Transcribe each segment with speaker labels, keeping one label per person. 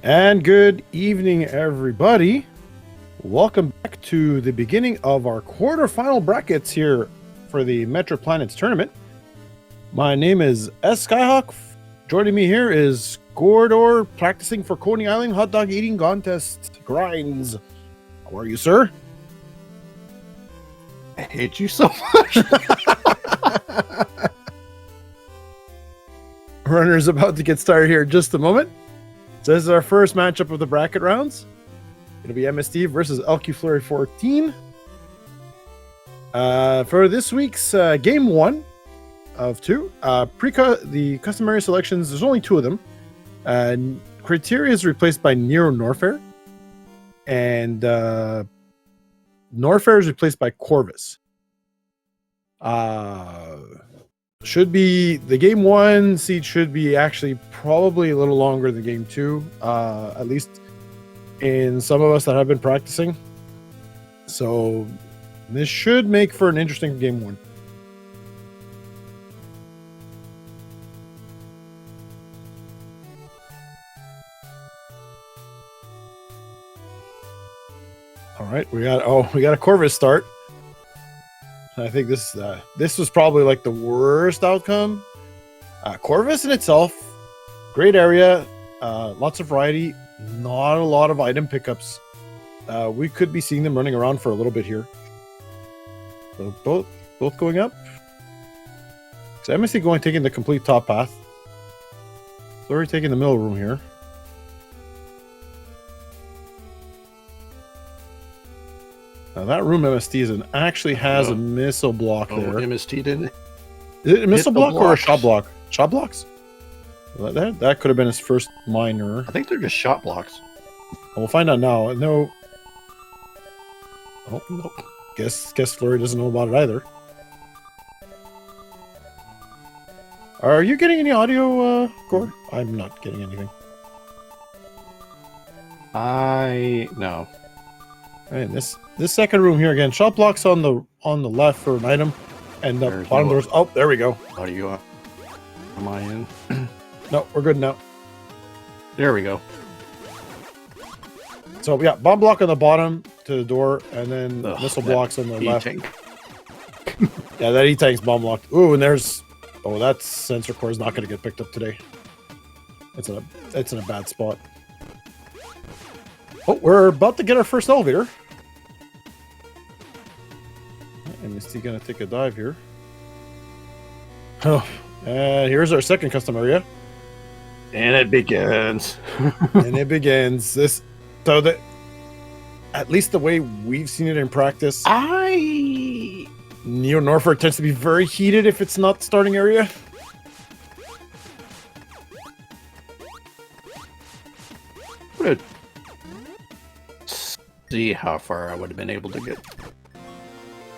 Speaker 1: And good evening, everybody. Welcome back to the beginning of our quarterfinal brackets here for the Metro Planets tournament. My name is S. Skyhawk. Joining me here is Gordor, practicing for Coney Island hot dog eating contest grinds. How are you, sir?
Speaker 2: I hate you so much.
Speaker 1: Runner's about to get started here in just a moment. So this is our first matchup of the bracket rounds. It'll be MST versus LQFleury14. For this week's game one of two, the customary selections, there's only two of them. Criteria is replaced by Nero Norfair, and Norfair is replaced by Corvus. Should be the game one seed should be actually probably a little longer than game two, at least in some of us that have been practicing. So this should make for an interesting game one. All right, we got a Corvus start. I think this was probably like the worst outcome. Corvus in itself, great area, lots of variety, not a lot of item pickups. We could be seeing them running around for a little bit here. So both going up. So MSC taking the complete top path. Fleury taking the middle room here. Now that room MST actually has a missile block there.
Speaker 2: MST didn't.
Speaker 1: Is it a missile block or a shot block? Shot blocks? That could have been his first minor.
Speaker 2: I think they're just shot blocks.
Speaker 1: We'll find out now. No. Oh, no. Guess Fleury doesn't know about it either. Are you getting any audio, Gord? I'm not getting anything.
Speaker 2: No.
Speaker 1: And this second room here again, shot blocks on the left for an item, and the bottom doors. Oh, there we go.
Speaker 2: Audio. Am I in?
Speaker 1: No, we're good now.
Speaker 2: There we go.
Speaker 1: So yeah, bomb block on the bottom to the door, and then missile blocks on the left. Yeah, that E-tank's bomb blocked. Ooh, and that sensor core is not going to get picked up today. It's in a bad spot. Oh, we're about to get our first elevator. And is he going to take a dive here? Oh, and here's our second custom area.
Speaker 2: And it begins.
Speaker 1: And it begins. At least the way we've seen it in practice, Neo Norfolk tends to be very heated if it's not the starting area.
Speaker 2: See how far I would have been able to get.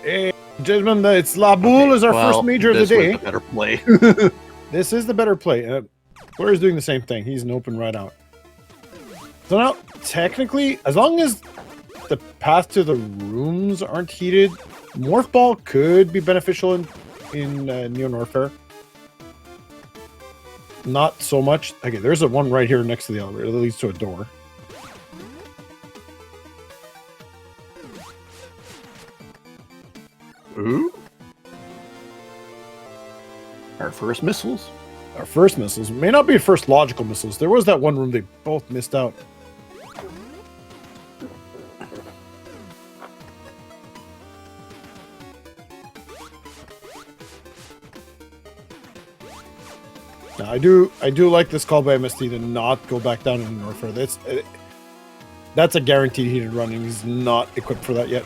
Speaker 1: Hey, gentlemen, it's La Boule is our first major of the day.
Speaker 2: This was the better play.
Speaker 1: This is the better play. Fleury's doing the same thing. He's an open right out. So now, technically, as long as the path to the rooms aren't heated, Morph Ball could be beneficial in Neo Norfair. Not so much. Okay, there's a one right here next to the elevator that leads to a door.
Speaker 2: Ooh. Our first missiles.
Speaker 1: Our first missiles. May not be first logical missiles. There was that one room they both missed out. Now, I do like this call by MST to not go back down in Norfair. That's a guaranteed heated run, and he's not equipped for that yet.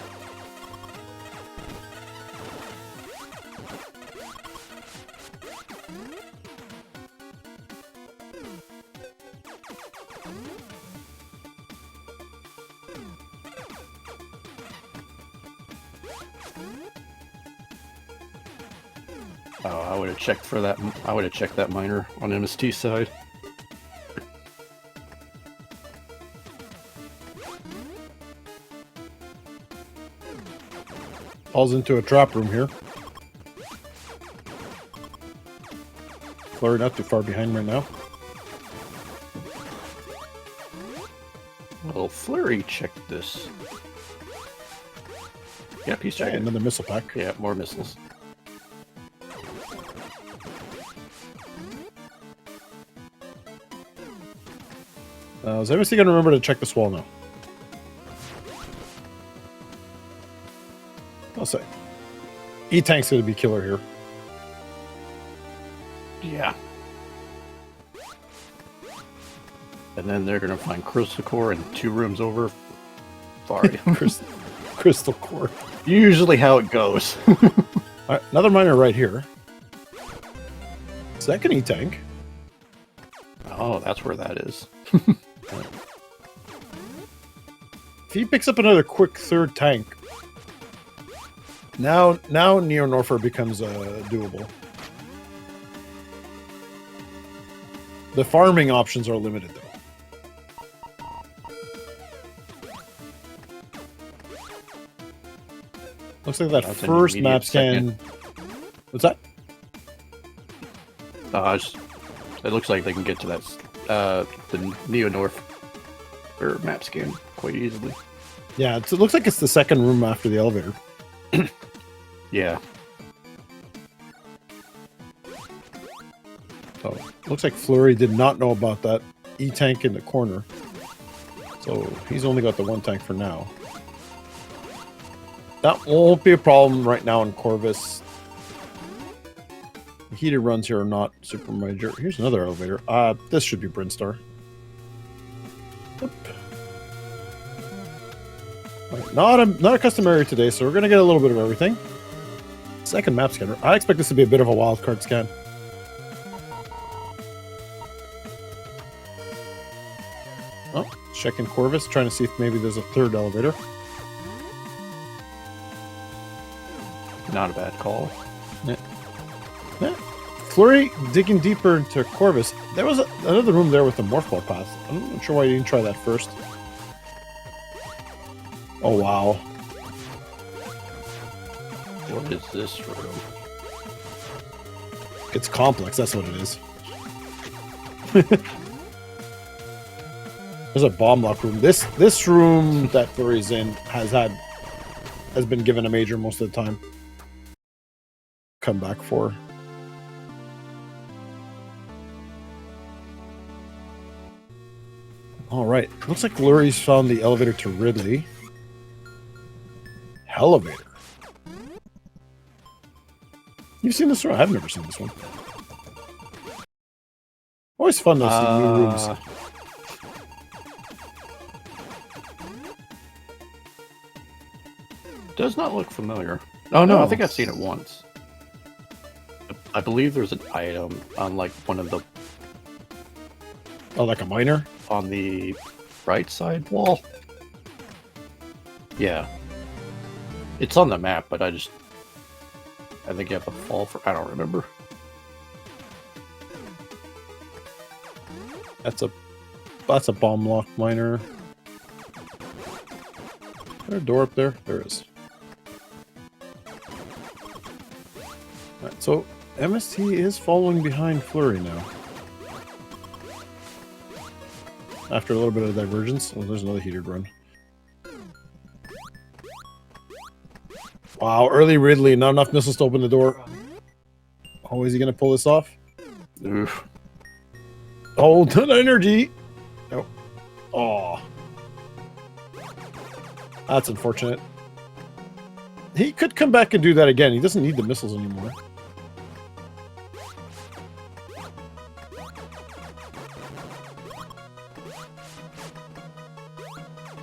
Speaker 2: Oh, I would have checked for that. I would have checked that miner on MST side.
Speaker 1: Falls into a trap room here. Fleury not too far behind right now.
Speaker 2: Well, Fleury checked this. Yep, he's checking.
Speaker 1: Another missile pack.
Speaker 2: Yeah, more missiles.
Speaker 1: Is MST going to remember to check this wall now? I'll say. E-Tank's going to be killer here.
Speaker 2: Yeah. And then they're going to find Crystal Core in 2 rooms over. Sorry.
Speaker 1: Crystal Core.
Speaker 2: Usually how it goes.
Speaker 1: All right, another miner right here. Second E-Tank.
Speaker 2: Oh, that's where that is.
Speaker 1: If he picks up another quick third tank, now Neo Norfer becomes doable. The farming options are limited, though. Looks like that
Speaker 2: That's an
Speaker 1: first
Speaker 2: immediate
Speaker 1: map scan. What's that?
Speaker 2: It looks like they can get to that the Neo North or map scan quite easily.
Speaker 1: Yeah, it looks like it's the second room after the elevator.
Speaker 2: Yeah.
Speaker 1: So looks like Fleury did not know about that E-Tank in the corner. So he's only got the 1 tank for now. That won't be a problem right now in Corvus. The heated runs here are not super major. Here's another elevator. This should be Brinstar. Oop. Right, not a custom area today, so we're gonna get a little bit of everything. Second map scanner. I expect this to be a bit of a wild card scan. Oh, checking Corvus, trying to see if maybe there's a third elevator.
Speaker 2: Not a bad call.
Speaker 1: Yeah. Fleury digging deeper into Corvus. There was another room there with the morph ball path. I'm not sure why you didn't try that first. Oh, wow.
Speaker 2: What is this room?
Speaker 1: It's complex, that's what it is. There's a bomb lock room. This room that Fleury's in has been given a major most of the time. Come back for. All right. Looks like Fleury's found the elevator to Ridley. Elevator. You've seen this one? I've never seen this one. Always fun to see new rooms.
Speaker 2: Does not look familiar. Oh no,
Speaker 1: Oh.
Speaker 2: I think I've seen it once. I believe there's an item on like one of the
Speaker 1: Oh, like a miner?
Speaker 2: on the right side wall. Yeah. It's on the map, but I think you have to fall for I don't remember.
Speaker 1: That's a bomb lock miner. Is there a door up there? There is. Alright, so MST is following behind Fleury now. After a little bit of divergence. Oh, there's another heated run. Wow, early Ridley, not enough missiles to open the door. Oh, is he going to pull this off?
Speaker 2: Oof.
Speaker 1: Oh, ton of energy! Oh. Oh. That's unfortunate. He could come back and do that again. He doesn't need the missiles anymore.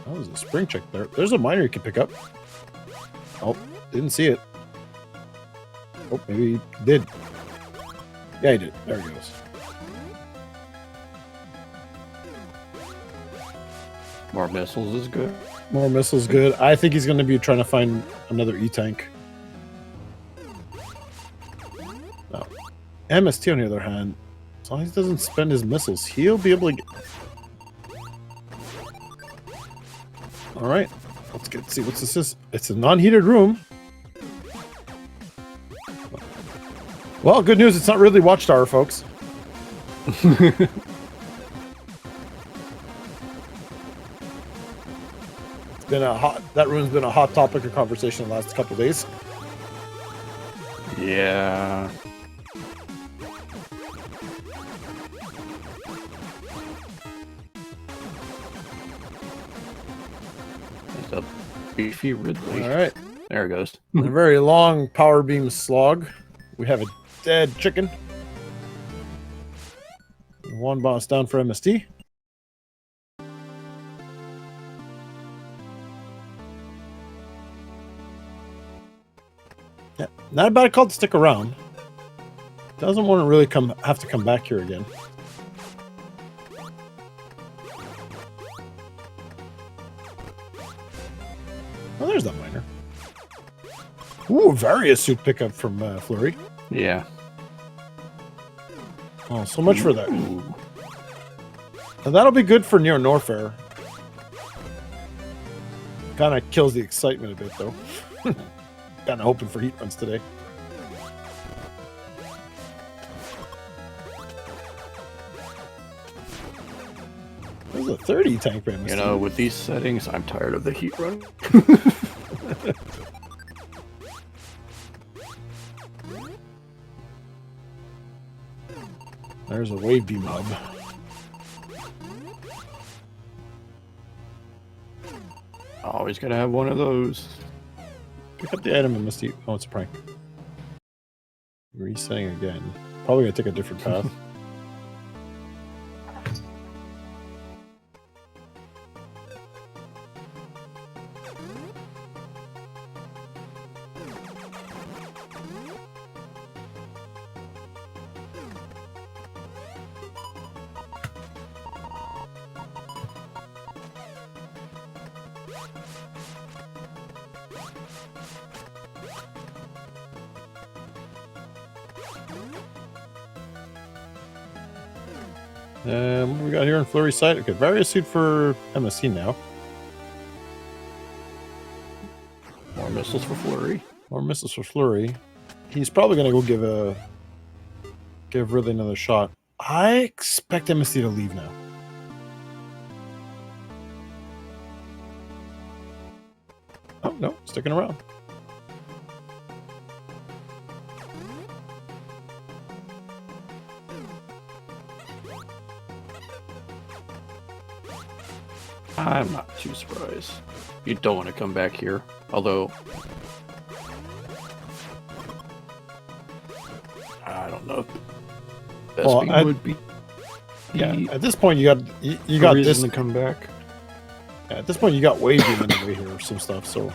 Speaker 1: That was a spring check there. There's a miner you can pick up. Oh, didn't see it. Oh, maybe he did. Yeah, he did. There he goes.
Speaker 2: More missiles is good.
Speaker 1: More missiles, good. I think he's going to be trying to find another E-Tank. No. MST, on the other hand, as long as he doesn't spend his missiles, he'll be able to get... Alright. Let's see what's this is. It's a non-heated room. Well, good news, it's not really Watchtower, folks. been that rune's been a hot topic of conversation the last couple of days.
Speaker 2: Yeah. It's a beefy Ridley.
Speaker 1: All right.
Speaker 2: There it goes.
Speaker 1: A very long power beam slog. We have a dead chicken. One boss down for MST. Yeah, not a bad call to stick around. Doesn't want to really have to come back here again. Oh, there's that miner. Ooh, very astute pickup from Fleury.
Speaker 2: Yeah.
Speaker 1: Oh, so much for that.
Speaker 2: Ooh.
Speaker 1: Now that'll be good for near Norfair. Kind of kills the excitement a bit, though. Kind of hoping for heat runs today. That was a 30 tank for MST.
Speaker 2: You know, with these settings, I'm tired of the heat run.
Speaker 1: There's a wave beam hub.
Speaker 2: Always gotta have one of those.
Speaker 1: Pick up the item and must eat. Oh, it's a prank. Resetting again. Probably gonna take a different path. What we got here in Fleury site? Okay, various suit for MSC now.
Speaker 2: More missiles for Fleury.
Speaker 1: More missiles for Fleury. He's probably gonna go give Ridley another shot. I expect MSC to leave now. Oh no, sticking around.
Speaker 2: I'm not too surprised. You don't want to come back here. Although, I don't know. Best
Speaker 1: Well,
Speaker 2: beam would be.
Speaker 1: Yeah, at this point you got this
Speaker 2: to come back.
Speaker 1: Yeah, at this point you got wave beam in the way here or some stuff. So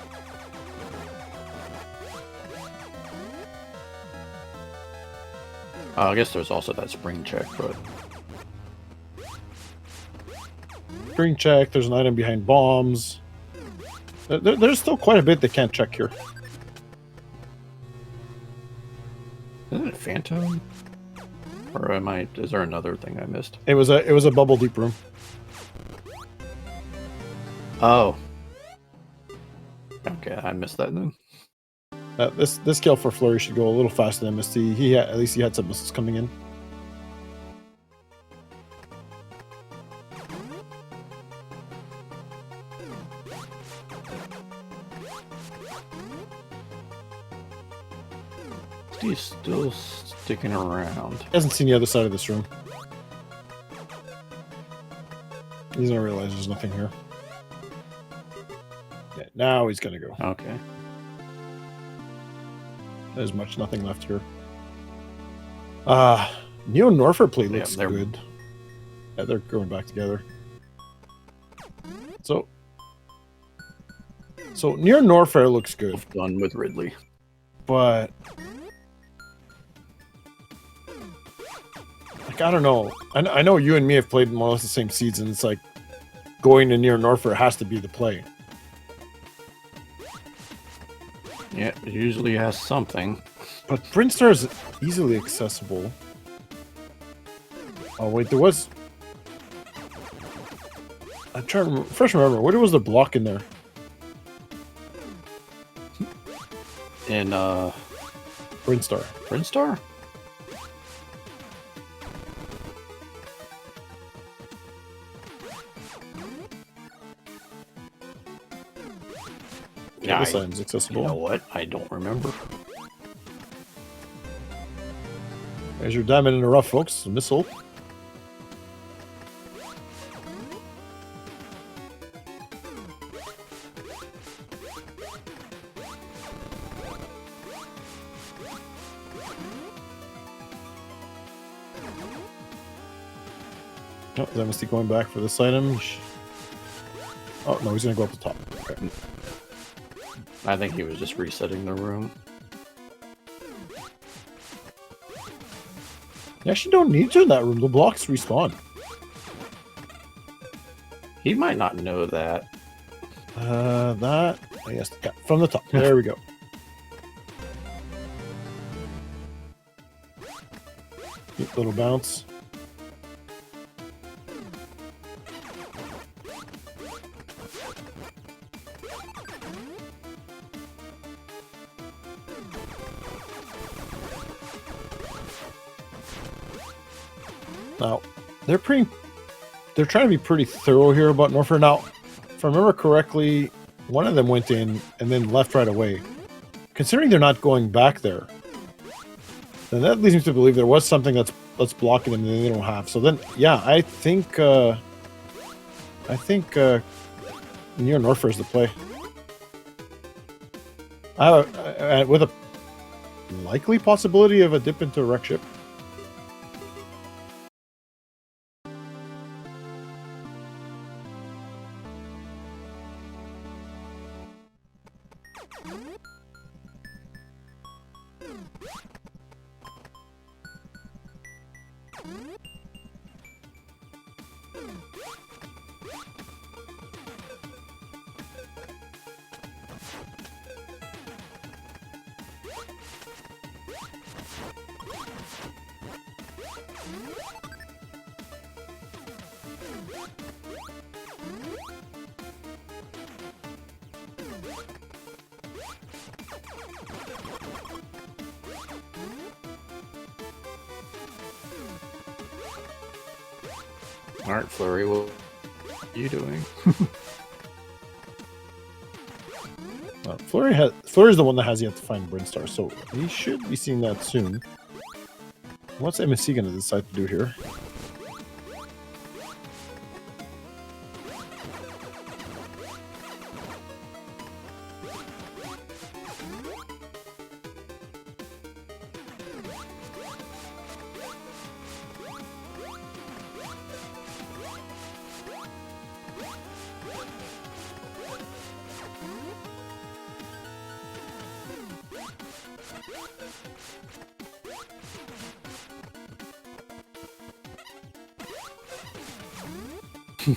Speaker 2: I guess there's also that spring check, but
Speaker 1: screen check. There's an item behind bombs. There's still quite a bit they can't check here.
Speaker 2: isn't it Phantom? Or am I? Is there another thing I missed?
Speaker 1: It was a bubble deep room.
Speaker 2: Oh. Okay, I missed that then.
Speaker 1: This kill for Fleury should go a little faster than MST. At least he had some missiles coming in.
Speaker 2: He's still sticking around.
Speaker 1: He hasn't seen the other side of this room. He's gonna realize there's nothing here. Yeah, now he's gonna go.
Speaker 2: Okay.
Speaker 1: There's nothing left here. Neo Norfer play looks
Speaker 2: they're
Speaker 1: good. Yeah, they're going back together. So near Norfair looks good,
Speaker 2: Done with Ridley.
Speaker 1: but like I don't know. I know you and me have played more or less the same seeds, and it's like going to near Norfair has to be the play.
Speaker 2: Yeah, it usually has something.
Speaker 1: But Brinstar is easily accessible. Oh wait, there was. I'm trying to remember. What was the block in there?
Speaker 2: In
Speaker 1: Brinstar.
Speaker 2: Brinstar?
Speaker 1: Okay, this item's accessible.
Speaker 2: You know what? I don't remember.
Speaker 1: There's your diamond in the rough, folks. A missile. Oh, is MST going back for this item? Oh, no, he's going to go up the top. Okay.
Speaker 2: I think he was just resetting the room.
Speaker 1: You actually don't need to in that room. The blocks respawn.
Speaker 2: He might not know that.
Speaker 1: That... I guess, yeah, from the top. There we go. Cute little bounce. Now, they're trying to be pretty thorough here about Norfair. Now, if I remember correctly, one of them went in and then left right away. Considering they're not going back there, then that leads me to believe there was something that's blocking them that they don't have. So then, yeah, I think near Norfair is the play. With a likely possibility of a dip into a wreck ship.
Speaker 2: Alright, Fleury, what are you doing?
Speaker 1: Fleury's the one that has yet to find Brinstar, so we should be seeing that soon. What's MSC going to decide to do here? He's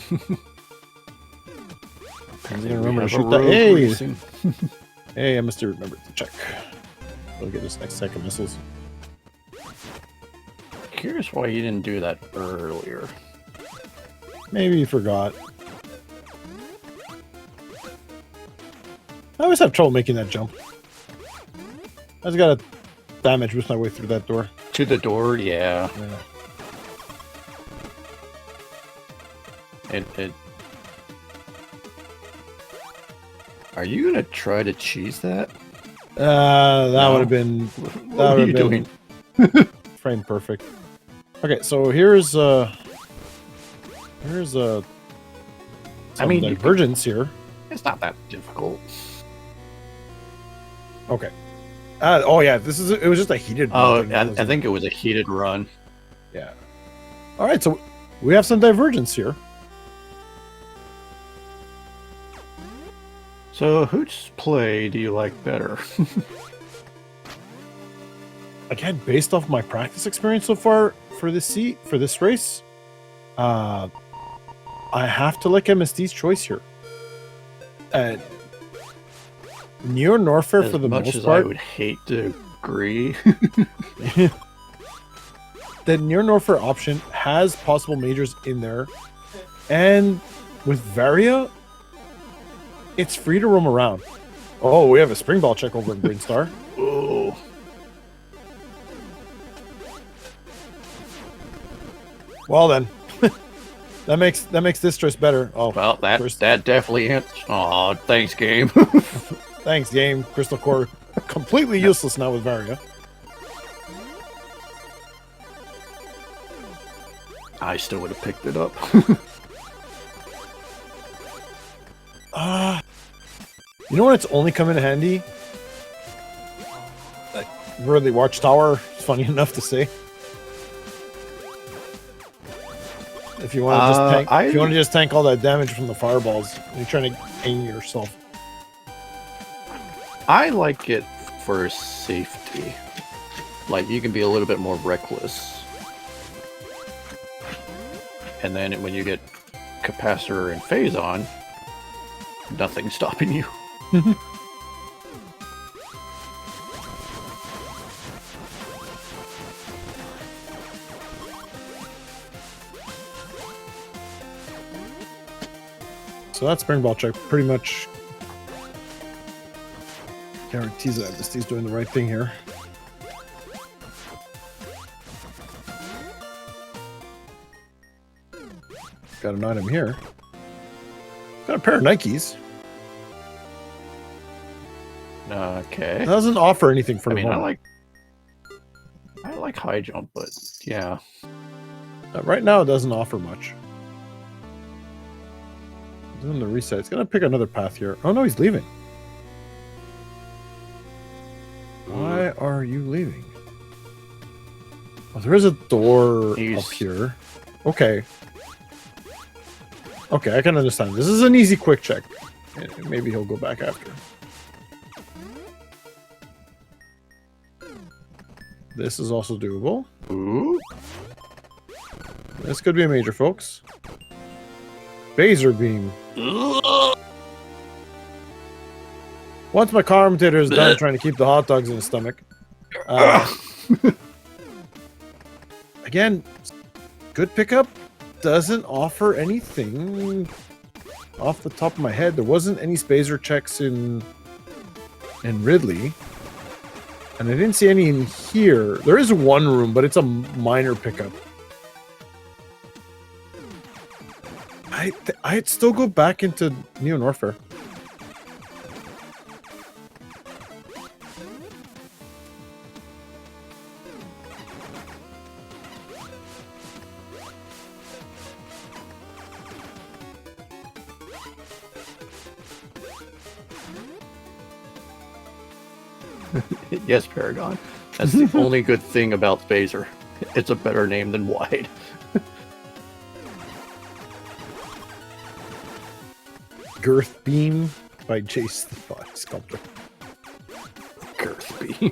Speaker 1: gonna remember to shoot that. Hey! Hey, I must have remembered to check. We'll get this next second missiles.
Speaker 2: Curious why you didn't do that earlier.
Speaker 1: Maybe you forgot. I always have trouble making that jump. I just gotta damage boost my way through that door.
Speaker 2: To the door, yeah. It. Are you gonna try to cheese that?
Speaker 1: That would have been.
Speaker 2: What are you doing?
Speaker 1: Frame perfect. Okay, so here's some divergence here.
Speaker 2: It's not that difficult.
Speaker 1: Okay. Oh yeah, it was just a heated.
Speaker 2: Oh, I think it was a heated run.
Speaker 1: Yeah. All right, so we have some divergence here.
Speaker 2: So, whose play do you like better?
Speaker 1: Again, based off my practice experience so far for this race, I have to like MSD's choice here. Near Norfair for the most part.
Speaker 2: As much as I would hate to agree.
Speaker 1: The Near Norfair option has possible majors in there, and with Varia, it's free to roam around. Oh, we have a spring ball check over in Brinstar.
Speaker 2: Oh.
Speaker 1: Well then, that makes this choice better. Oh,
Speaker 2: well, that definitely hits. Oh, thanks, game.
Speaker 1: Thanks, game. Crystal Core completely useless now with Varia.
Speaker 2: I still would have picked it up.
Speaker 1: You know when it's only come in handy? Like, really, Watchtower is funny enough to say. If you want to just tank, if you want to just tank all that damage from the fireballs, and you're trying to aim yourself.
Speaker 2: I like it for safety. Like, you can be a little bit more reckless. And then when you get Capacitor and Phase on, nothing's stopping you.
Speaker 1: So that spring ball check pretty much guarantees that Misty's doing the right thing here. Got an item here. Got a pair of Nikes.
Speaker 2: Okay.
Speaker 1: It doesn't offer anything for the moment.
Speaker 2: I like high jump, but yeah.
Speaker 1: Right now it doesn't offer much. Doing the reset. It's gonna pick another path here. Oh no, he's leaving. Why are you leaving? Oh, there is a door up here. Okay. Okay, I can understand. This is an easy quick check. Maybe he'll go back after. This is also doable.
Speaker 2: Ooh.
Speaker 1: This could be a major, folks. Phaser beam. Once my commentator is done trying to keep the hot dogs in his stomach. Again, good pickup. Doesn't offer anything off the top of my head. There wasn't any Spazer checks in Ridley. And I didn't see any in here. There is one room, but it's a minor pickup. I'd still go back into Neo Norfair.
Speaker 2: Yes, Paragon. That's the only good thing about Phaser. It's a better name than Wide.
Speaker 1: Girth Beam by Jace the Body Sculptor.
Speaker 2: Girth Beam.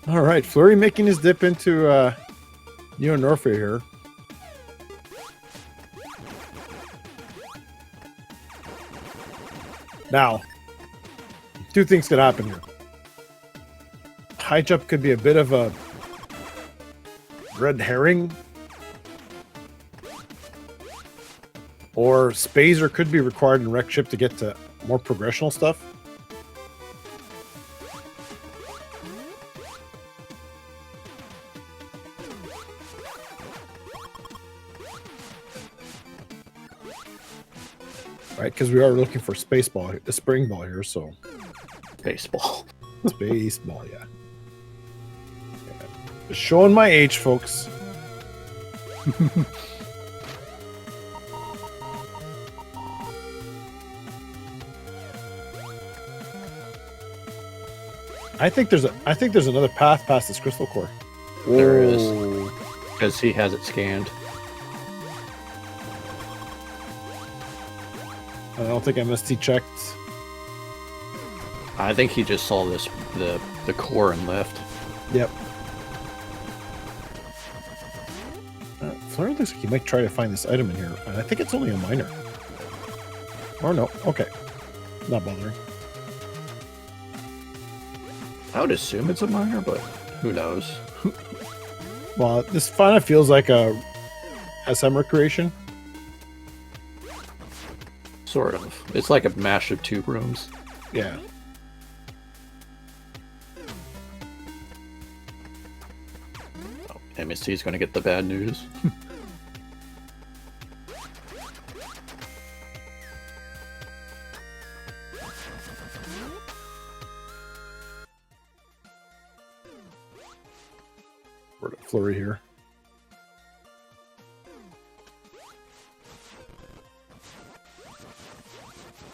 Speaker 1: All right, Fleury making his dip into Neo Norfair here. Now, two things could happen here. High jump could be a bit of a red herring. Or Spazer could be required in Wreck Ship to get to more progressional stuff. Right, because we are looking for space ball, a spring ball here, so.
Speaker 2: Baseball.
Speaker 1: Space ball, yeah. Just showing my age, folks. I think there's another path past this crystal core.
Speaker 2: There is. Because he has it scanned.
Speaker 1: I don't think MST checked.
Speaker 2: I think he just saw this the core and left.
Speaker 1: Yep. Fleury looks like he might try to find this item in here, and I think it's only a minor. Or no, okay. Not bothering.
Speaker 2: I would assume it's a minor, but who knows?
Speaker 1: Well, this kind of feels like a SM recreation.
Speaker 2: Sort of. It's like a mash of two rooms.
Speaker 1: Yeah.
Speaker 2: Oh, MST is going to get the bad news.
Speaker 1: We're at Flurry here.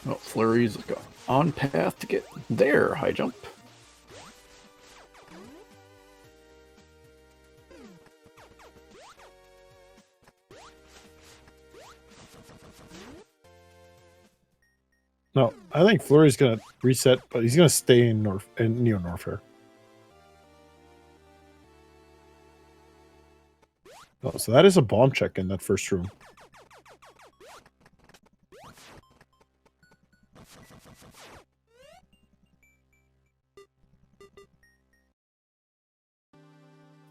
Speaker 2: Oh, Flurry's on path to get there. High jump.
Speaker 1: No, I think Flurry's gonna reset, but he's gonna stay in Neo North here. Oh, so that is a bomb check in that first room.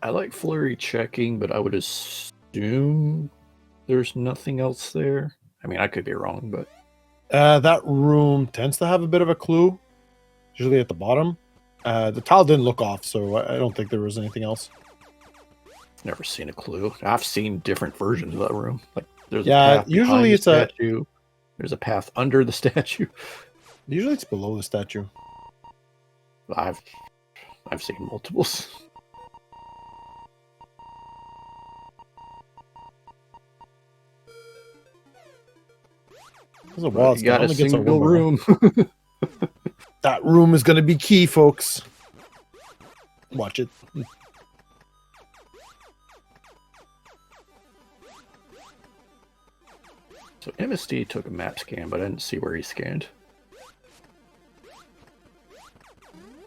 Speaker 2: I like Flurry checking, but I would assume there's nothing else there. I mean, I could be wrong, but
Speaker 1: That room tends to have a bit of a clue, usually at the bottom. The tile didn't look off, so I don't think there was anything else.
Speaker 2: never seen a clue. I've seen different versions of that room. Like there's
Speaker 1: Yeah,
Speaker 2: a path
Speaker 1: usually
Speaker 2: behind
Speaker 1: it's
Speaker 2: the statue. There's a path under the statue.
Speaker 1: Usually it's below the statue.
Speaker 2: I've seen multiples.
Speaker 1: There's a wall.
Speaker 2: You got a single room.
Speaker 1: That room is going to be key, folks. Watch it.
Speaker 2: So MSD took a map scan, but I didn't see where he scanned.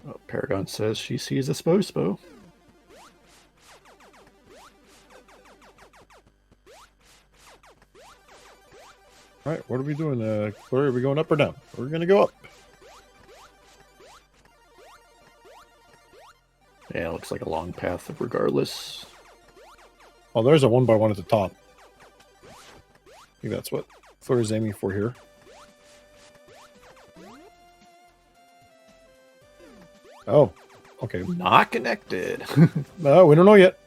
Speaker 2: Oh, Paragon says she sees a Spospo.
Speaker 1: All right, what are we doing? Where are we going, up or down? We're going to go up.
Speaker 2: Yeah, it looks like a long path regardless.
Speaker 1: Oh, there's a 1x1 at the top. I think that's what Flurry's aiming for here. Oh, okay.
Speaker 2: Not connected.
Speaker 1: No, we don't know yet.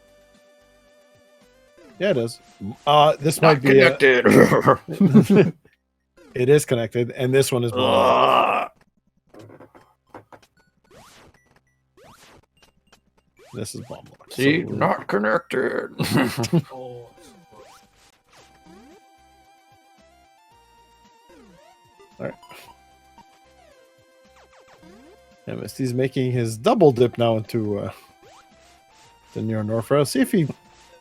Speaker 1: Yeah, it is. This might be
Speaker 2: connected.
Speaker 1: It is connected, and this one is blocked. This is bomb blocked.
Speaker 2: See,
Speaker 1: So
Speaker 2: not connected.
Speaker 1: all right. MSD's making his double dip now into the Neo North Rail. See if he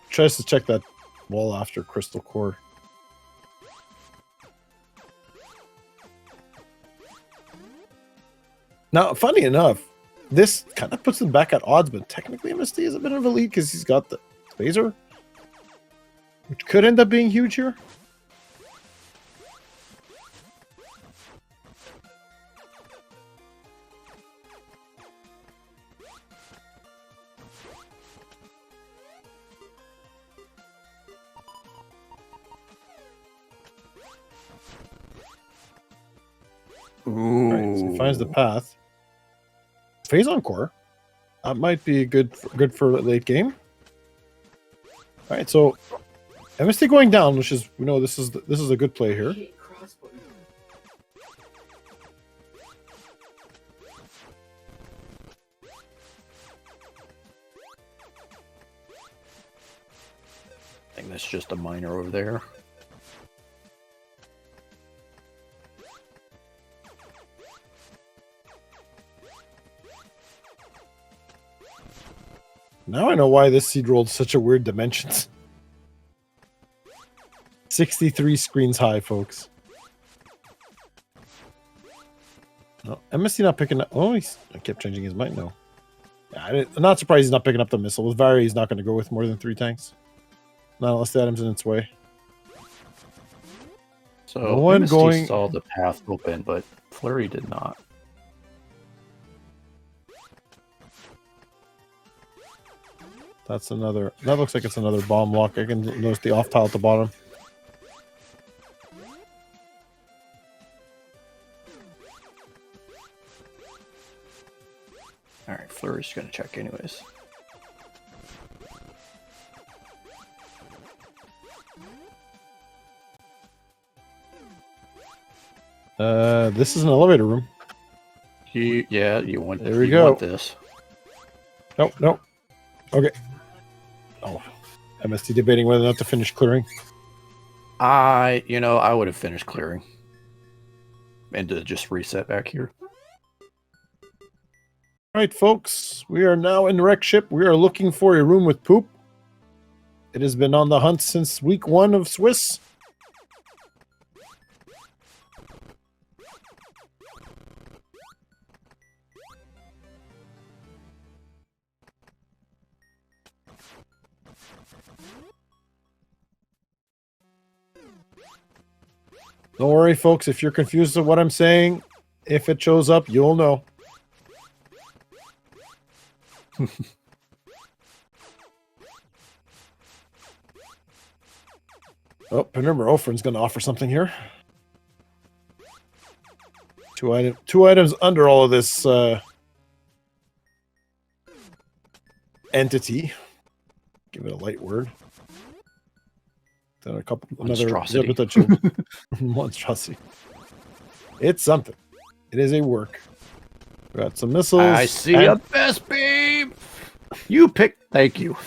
Speaker 1: tries to check that wall after Crystal Core. Now, funny enough, this kind of puts him back at odds, but technically MSD is a bit of a lead because he's got the Phaser, which could end up being huge here.
Speaker 2: Ooh.
Speaker 1: Right, so he finds the path. Phase on core. That might be good for late game. All right, so MST going down, which is, we know this is a good play here.
Speaker 2: I think that's just a miner over there.
Speaker 1: Now I know why this seed rolled such a weird dimensions. 63 screens high, folks. No, MSC not picking up. Oh, I kept changing his mind. No. Yeah, I'm not surprised he's not picking up the missile. With Vari, he's not going to go with more than 3 tanks. Not unless the item's in its way.
Speaker 2: So
Speaker 1: No one
Speaker 2: MST saw the path open, but Flurry did not.
Speaker 1: That's another. That looks like it's another bomb lock. I can notice the off tile at the bottom.
Speaker 2: All right, Flurry's gonna check anyways.
Speaker 1: This is an elevator room.
Speaker 2: Yeah, you want.
Speaker 1: There we
Speaker 2: you
Speaker 1: go.
Speaker 2: Want this?
Speaker 1: Nope, nope. Okay. Oh, MST debating whether or not to finish clearing.
Speaker 2: I would have finished clearing, and to just reset back here.
Speaker 1: All right, folks. We are now in the wreck ship. We are looking for a room with poop. It has been on the hunt since week 1 of Swiss. Don't worry, folks. If you're confused with what I'm saying, if it shows up, you'll know. Oh, MetroidMst's going to offer something here. Two items under all of this entity. Give it a light word. Then
Speaker 2: Monstrosity.
Speaker 1: Monstrosity. It's something. It is a work. We got some missiles.
Speaker 2: I see a best beam. You picked. Thank you.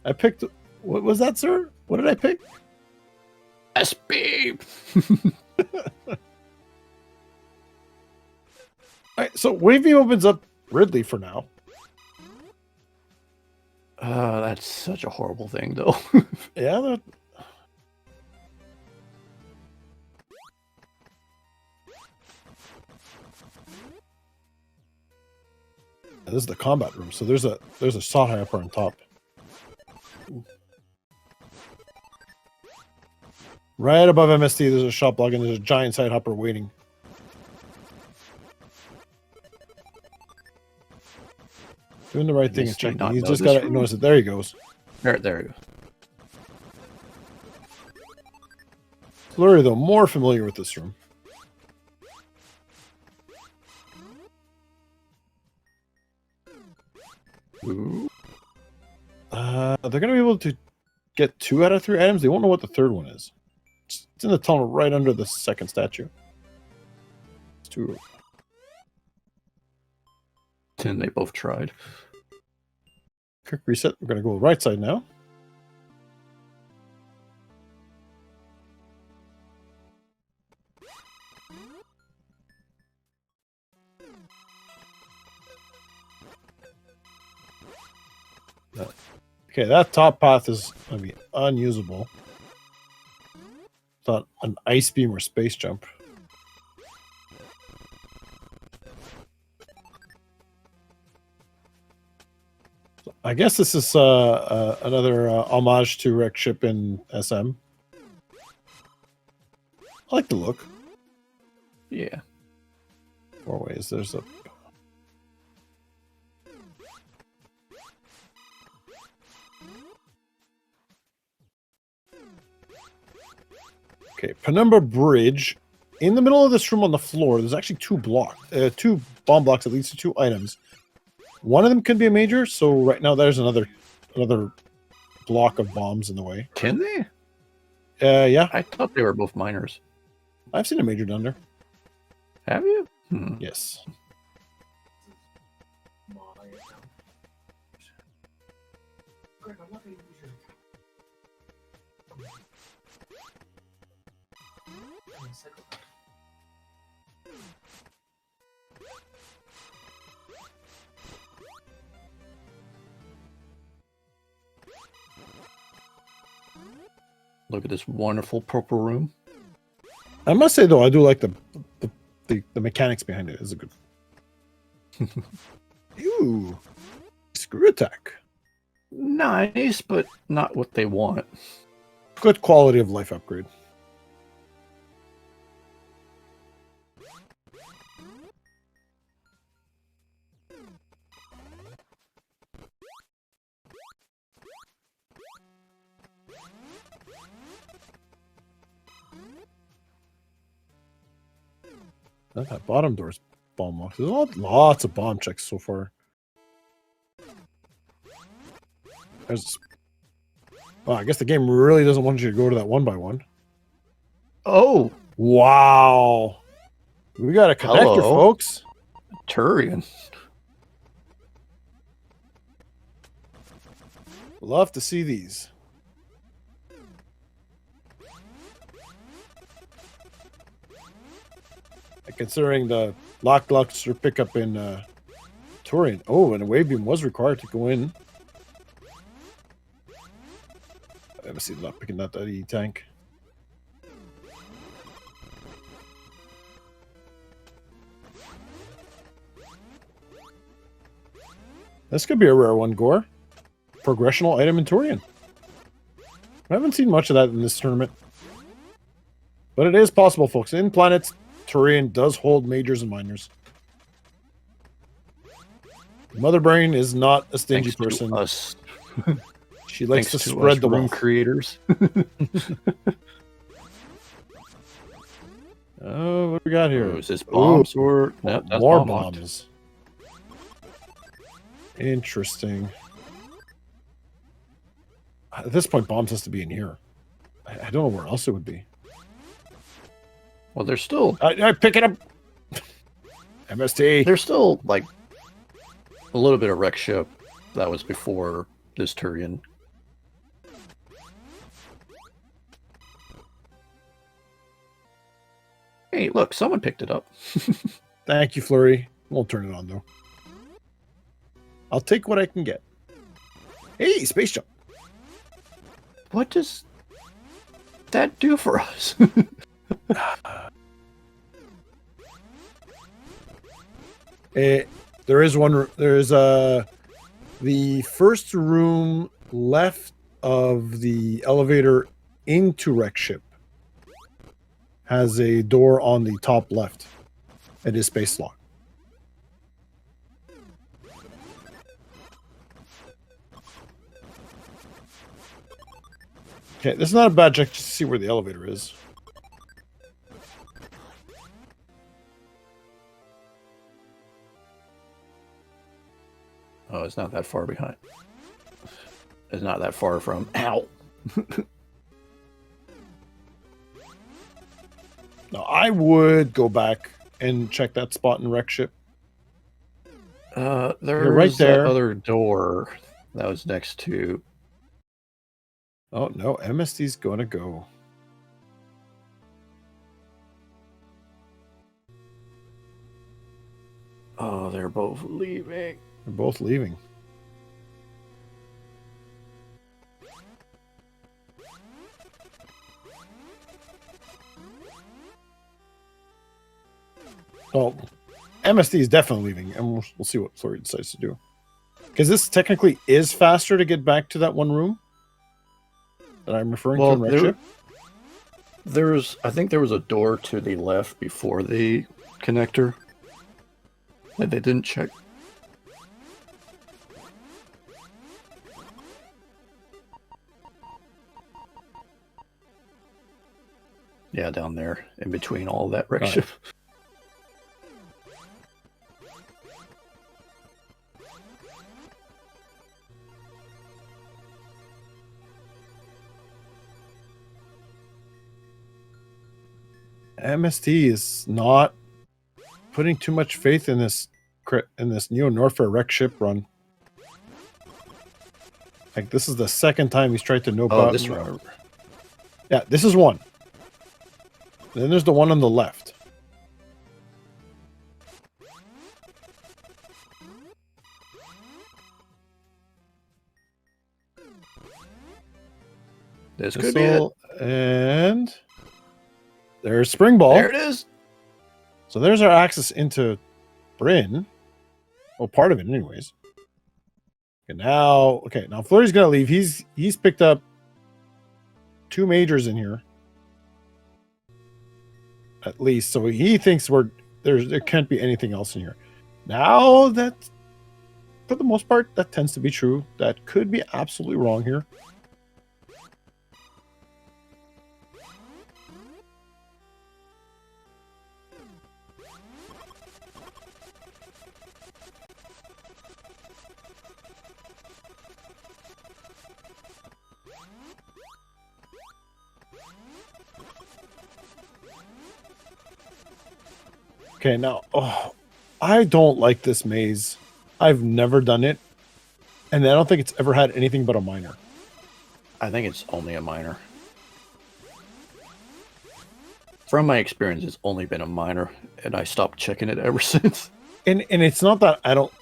Speaker 1: I picked. What was that, sir? What did I pick?
Speaker 2: Best beam.
Speaker 1: All right, so Wave Beam opens up Ridley for now.
Speaker 2: That's such a horrible thing, though.
Speaker 1: Yeah. This is the combat room, so there's a saw upper on top. Right above MST, there's a shop log and there's a giant side hopper waiting. Doing the right thing and checking. He's just got to notice it. There he goes.
Speaker 2: There you go.
Speaker 1: Fleury, though, more familiar with this room.
Speaker 2: Ooh.
Speaker 1: They're going to be able to get 2 out of 3 items. They won't know what the third one is. It's in the tunnel right under the second statue. It's 2.
Speaker 2: 10, they both tried.
Speaker 1: Quick reset. We're going to go right side now. Okay, that top path is going to be unusable. Thought an ice beam or space jump. So I guess this is another homage to Wreck Ship in SM. I like the look.
Speaker 2: Yeah.
Speaker 1: 4 ways. There's a... Okay, Penumbra Bridge. In the middle of this room on the floor, there's actually 2 bomb blocks that leads to 2 items. One of them could be a major, so right now there's another block of bombs in the way.
Speaker 2: Can they?
Speaker 1: Yeah.
Speaker 2: I thought they were both minors.
Speaker 1: I've seen a major down there.
Speaker 2: Have you?
Speaker 1: Yes.
Speaker 2: Look at this wonderful purple room.
Speaker 1: I must say though, I do like the mechanics behind it. Is a good. Ew, screw attack.
Speaker 2: Nice, but not what they want.
Speaker 1: Good quality of life upgrade. That bottom door's bomb locked. There's lots of bomb checks so far. There's... Well, I guess the game really doesn't want you to go to that 1x1.
Speaker 2: Oh,
Speaker 1: Wow. We got a connector,
Speaker 2: hello.
Speaker 1: folks.
Speaker 2: Turian.
Speaker 1: Love to see these. And considering the lackluster pickup in Turian. Oh, and a wave beam was required to go in. Let me see, not picking that E tank. This could be a rare one, Gore. Progressional item in Turian. I haven't seen much of that in this tournament. But it is possible, folks. In planets, Turian does hold majors and minors. Mother Brain is not a stingy person.
Speaker 2: Us.
Speaker 1: She likes
Speaker 2: Thanks
Speaker 1: to
Speaker 2: to
Speaker 1: spread
Speaker 2: us
Speaker 1: the
Speaker 2: room
Speaker 1: wealth.
Speaker 2: creators.
Speaker 1: Oh, what do we got here?
Speaker 2: Ooh, is this bombs or no, that's
Speaker 1: more
Speaker 2: bomb locked.
Speaker 1: bombs? Interesting. At this point, bombs has to be in here. I don't know where else it would be.
Speaker 2: Well, there's still
Speaker 1: I pick it up. MST.
Speaker 2: there's still like a little bit of wreck ship that was before this Turian. Hey, look, someone picked it up.
Speaker 1: Thank you, Flurry. Won't turn it on though. I'll take what I can get. Hey, space jump.
Speaker 2: What does that do for us?
Speaker 1: There is one. There's the first room left of the elevator into Wreck Ship has a door on the top left. It is space lock. Okay, this is not a bad check just to see where the elevator is.
Speaker 2: Oh, it's not that far behind. It's not that far from. Ow!
Speaker 1: No, I would go back and check that spot in Wreck Ship.
Speaker 2: There
Speaker 1: You're right
Speaker 2: was
Speaker 1: there.
Speaker 2: that other door that was next to.
Speaker 1: Oh, no, MST's gonna go.
Speaker 2: Oh, they're both leaving.
Speaker 1: They're both leaving. Well, MST is definitely leaving, and we'll see what Flurry decides to do. Because this technically is faster to get back to that one room that I'm referring to in Wreck Ship.
Speaker 2: I think there was a door to the left before the connector that they didn't check. Yeah, down there, in between all that wreck ship.
Speaker 1: MST is not putting too much faith in this Neo Norfair Wreck Ship run. Like, this is the second time he's tried to know about
Speaker 2: this room.
Speaker 1: Yeah, this is one. Then there's the one on the left.
Speaker 2: This could be it.
Speaker 1: And there's Spring Ball.
Speaker 2: There it is.
Speaker 1: So there's our access into Bryn. Well, part of it anyways. And now, okay, now Flurry's gonna leave. He's picked up 2 majors in here. At least. So he thinks there can't be anything else in here. Now that, for the most part, that tends to be true. That could be absolutely wrong here. Okay, now, oh, I don't like this maze. I've never done it, and I don't think it's ever had anything but a minor.
Speaker 2: I think it's only a minor. From my experience, it's only been a minor, and I stopped checking it ever since.
Speaker 1: And it's not that I don't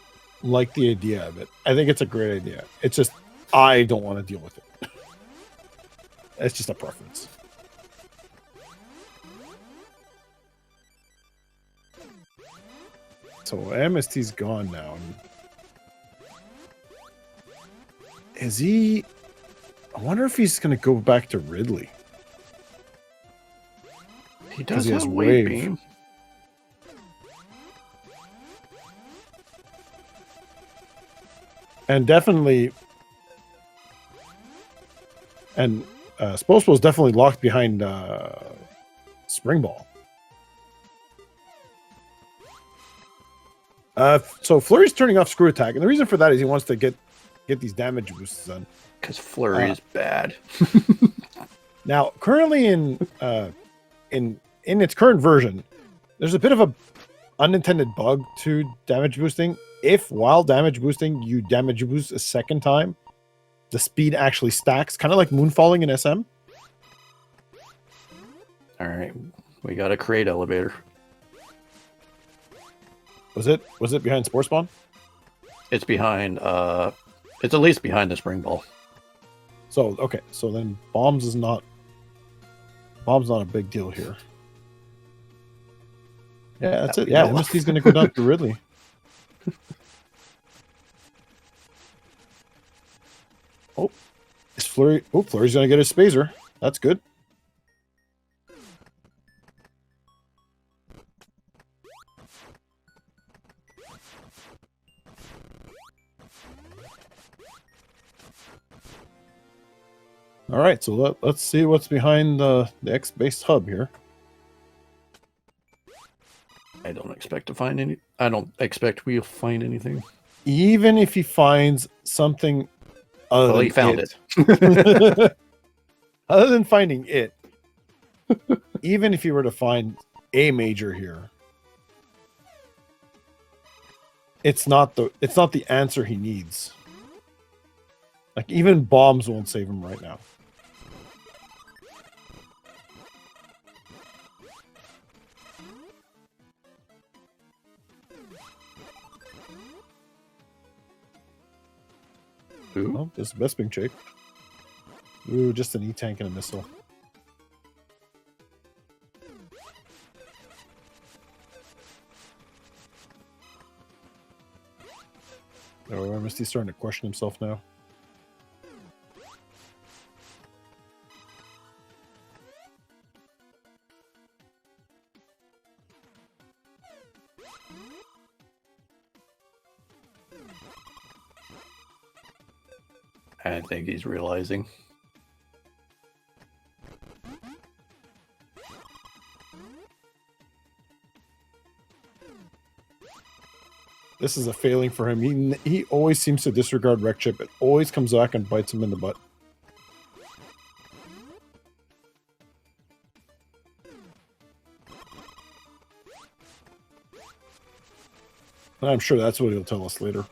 Speaker 1: like the idea of it. I think it's a great idea. It's just I don't want to deal with it. It's just a preference. So MST's gone now. Is he? I wonder if he's going to go back to Ridley.
Speaker 2: He does
Speaker 1: he
Speaker 2: have
Speaker 1: has
Speaker 2: wave
Speaker 1: wave.
Speaker 2: beam.
Speaker 1: And definitely, and Spo's definitely locked behind Spring Ball. So Flurry's turning off Screw Attack, and the reason for that is he wants to get these damage boosts done.
Speaker 2: Because Flurry is bad.
Speaker 1: Now, currently in its current version, there's a bit of a unintended bug to damage boosting. If while damage boosting you damage boost a second time, the speed actually stacks, kind of like moonfalling in SM.
Speaker 2: All right, we got a crate elevator.
Speaker 1: Was it behind Spore Spawn?
Speaker 2: It's behind. It's at least behind the Spring Ball.
Speaker 1: So okay, so then bombs not a big deal here. Yeah, that's it. Yeah, MST's gonna go down to Ridley. Oh, is Flurry? Oh, Flurry's gonna get his Spazer. That's good. All right, so let's see what's behind the X-based hub here.
Speaker 2: I don't expect to find any. I don't expect we'll find anything.
Speaker 1: Even if he finds something other
Speaker 2: Well,
Speaker 1: than
Speaker 2: he found it.
Speaker 1: Other than finding it, even if you were to find a major here, it's not the answer he needs. Like even bombs won't save him right now.
Speaker 2: Ooh.
Speaker 1: Well, this is Besping Shake. Ooh, just an E-tank and a missile. Oh, MST's starting to question himself now.
Speaker 2: I think he's realizing.
Speaker 1: This is a failing for him. He always seems to disregard Wreck Chip. It always comes back and bites him in the butt. And I'm sure that's what he'll tell us later.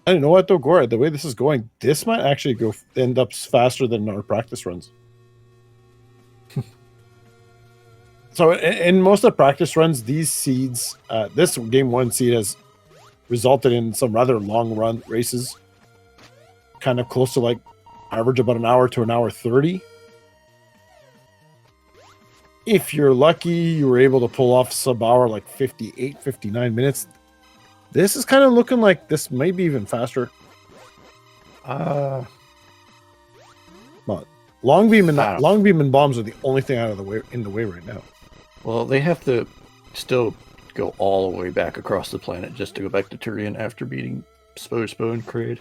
Speaker 1: I don't know what though, Gora. The way this is going, this might actually end up faster than our practice runs. So in most of the practice runs, these seeds, this game one seed has resulted in some rather long run races, kind of close to like average about an hour to an hour 30. If you're lucky, you were able to pull off sub-hour like 58, 59 minutes. This is kind of looking like this may be even faster.
Speaker 2: Uh,
Speaker 1: But long beam and bombs are the only thing out of the way right now.
Speaker 2: well, they have to still go all the way back across the planet just to go back to Turian after beating Spo and Kraid.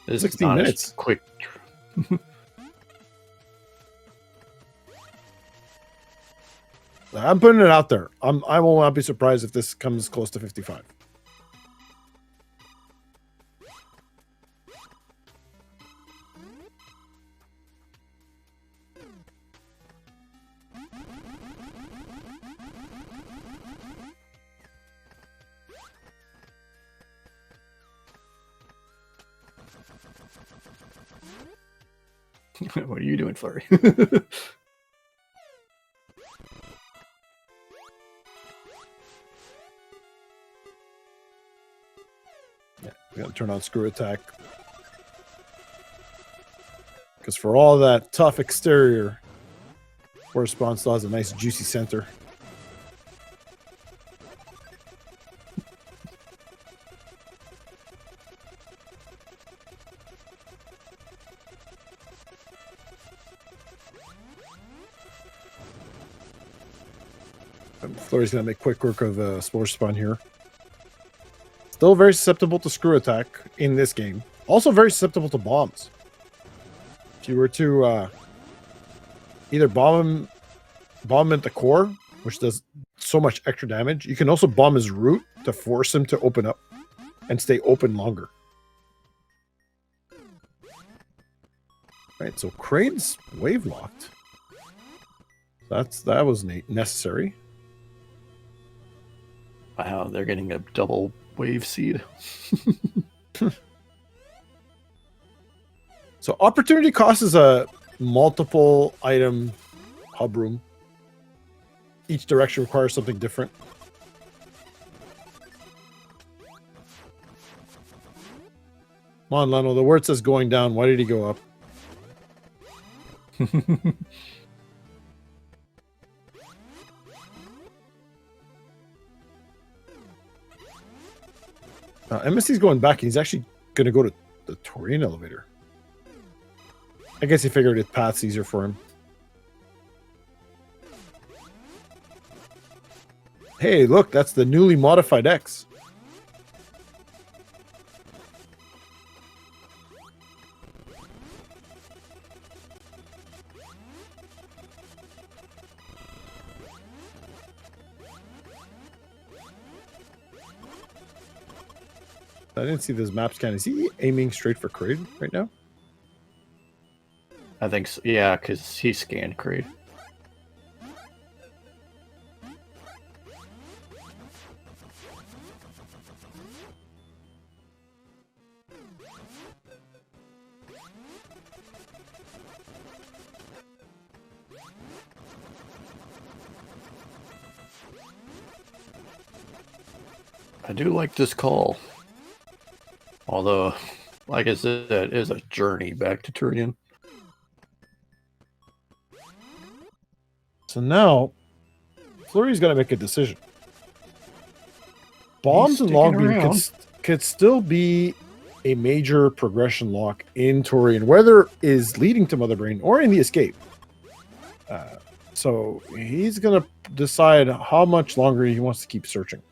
Speaker 2: This is
Speaker 1: 16
Speaker 2: not
Speaker 1: minutes.
Speaker 2: a quick.
Speaker 1: I'm putting it out there. I will not be surprised if this comes close to 55.
Speaker 2: What are you doing, Flurry?
Speaker 1: Yeah, we gotta turn on screw attack. Because for all that tough exterior, Forest Spawn still has a nice juicy center. Flurry's going to make quick work of Spore Spawn here. Still very susceptible to screw attack in this game. Also very susceptible to bombs. If you were to either bomb him at the core, which does so much extra damage, you can also bomb his root to force him to open up and stay open longer. Right, so Crane's wave locked. That was necessary.
Speaker 2: Wow, they're getting a double wave seed.
Speaker 1: So opportunity cost is a multiple item hub room. Each direction requires something different. Come on, Leno. The word says going down. Why did he go up? MST's going back. He's actually going to go to the Taurian elevator. I guess he figured it path's easier for him. Hey, look, that's the newly modified X. I didn't see this map scan. Is he aiming straight for Kraid right now?
Speaker 2: I think so. Yeah, because he scanned Creed. I do like this call. Although, like I said, it is a journey back to Turian.
Speaker 1: So now, Flurry's got to make a decision. Bombs and long beam could still be a major progression lock in Turian, whether is leading to Mother Brain or in the escape. So he's going to decide how much longer he wants to keep searching.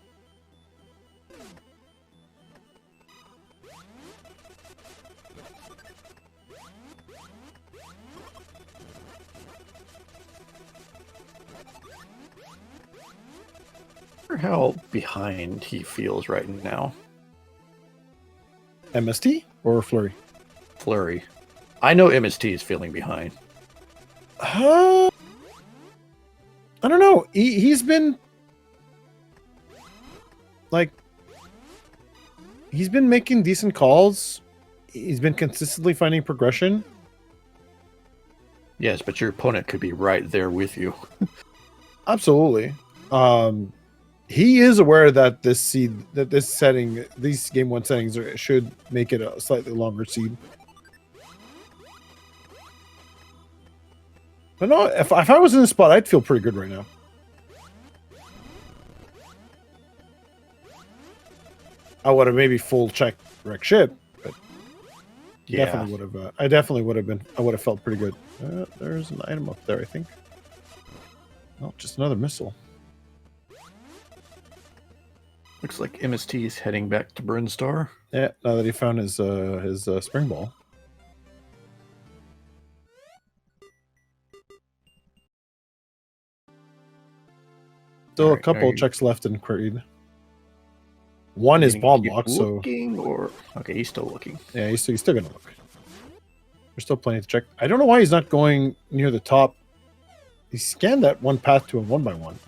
Speaker 2: How behind he feels right now.
Speaker 1: MST or Flurry?
Speaker 2: Flurry. I know MST is feeling behind.
Speaker 1: I don't know. He's been he's been making decent calls. He's been consistently finding progression.
Speaker 2: Yes, but your opponent could be right there with you.
Speaker 1: Absolutely. He is aware that this setting, these game 1 settings should make it a slightly longer seed. But no, if I was in the spot, I'd feel pretty good right now. I would have maybe full check wreck ship, but
Speaker 2: Yeah.
Speaker 1: definitely would have. I definitely would have been. I would have felt pretty good. There's an item up there, I think. No, just another missile.
Speaker 2: Looks like MST is heading back to Brinstar.
Speaker 1: Yeah, now that he found his spring ball. Still a couple of checks left in Creed. One is bomb block, so
Speaker 2: okay, he's still looking.
Speaker 1: Yeah, he's still gonna look. There's still plenty to check. I don't know why he's not going near the top. He scanned that one path to him one by one.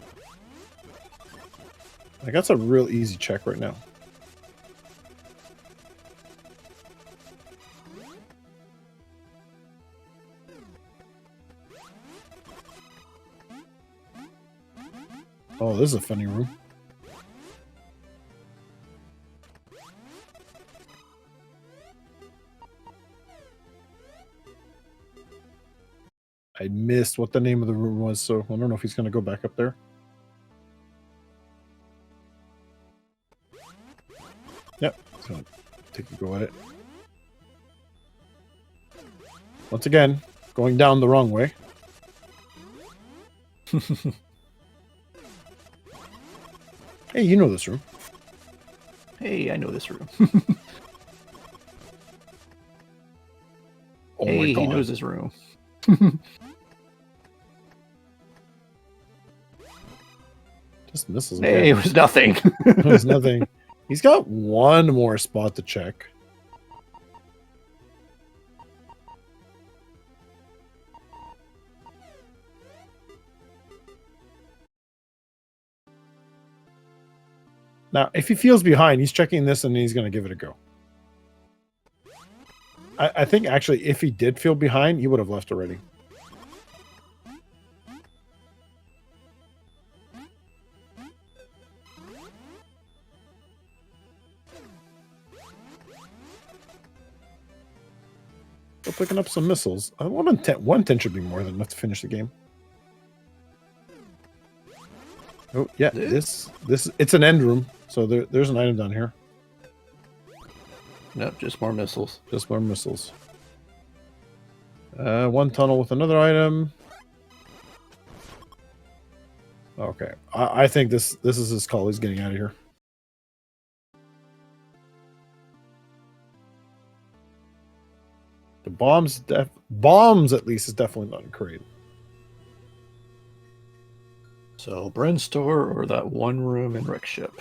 Speaker 1: Like, that's a real easy check right now. Oh, this is a funny room. I missed what the name of the room was, so I don't know if he's going to go back up there. Yep, he's going to take a go at it. Once again, going down the wrong way. Hey, you know this room.
Speaker 2: Hey, I know this room.
Speaker 1: Oh
Speaker 2: hey,
Speaker 1: my God.
Speaker 2: he knows this room.
Speaker 1: Just misses.
Speaker 2: Hey, it was nothing.
Speaker 1: It was nothing. He's got one more spot to check. Now, if he feels behind, he's checking this and he's going to give it a go. I think, actually, if he did feel behind, he would have left already. Still picking up some missiles. 110 should be more than enough to finish the game. Oh, yeah, this it's an end room, so there's an item down here.
Speaker 2: Nope, just more missiles.
Speaker 1: Just more missiles. One tunnel with another item. Okay, I think this is his call. He's getting out of here. The bombs at least is definitely not in Korean.
Speaker 2: So Brinstar or that one room in Wreck Ship.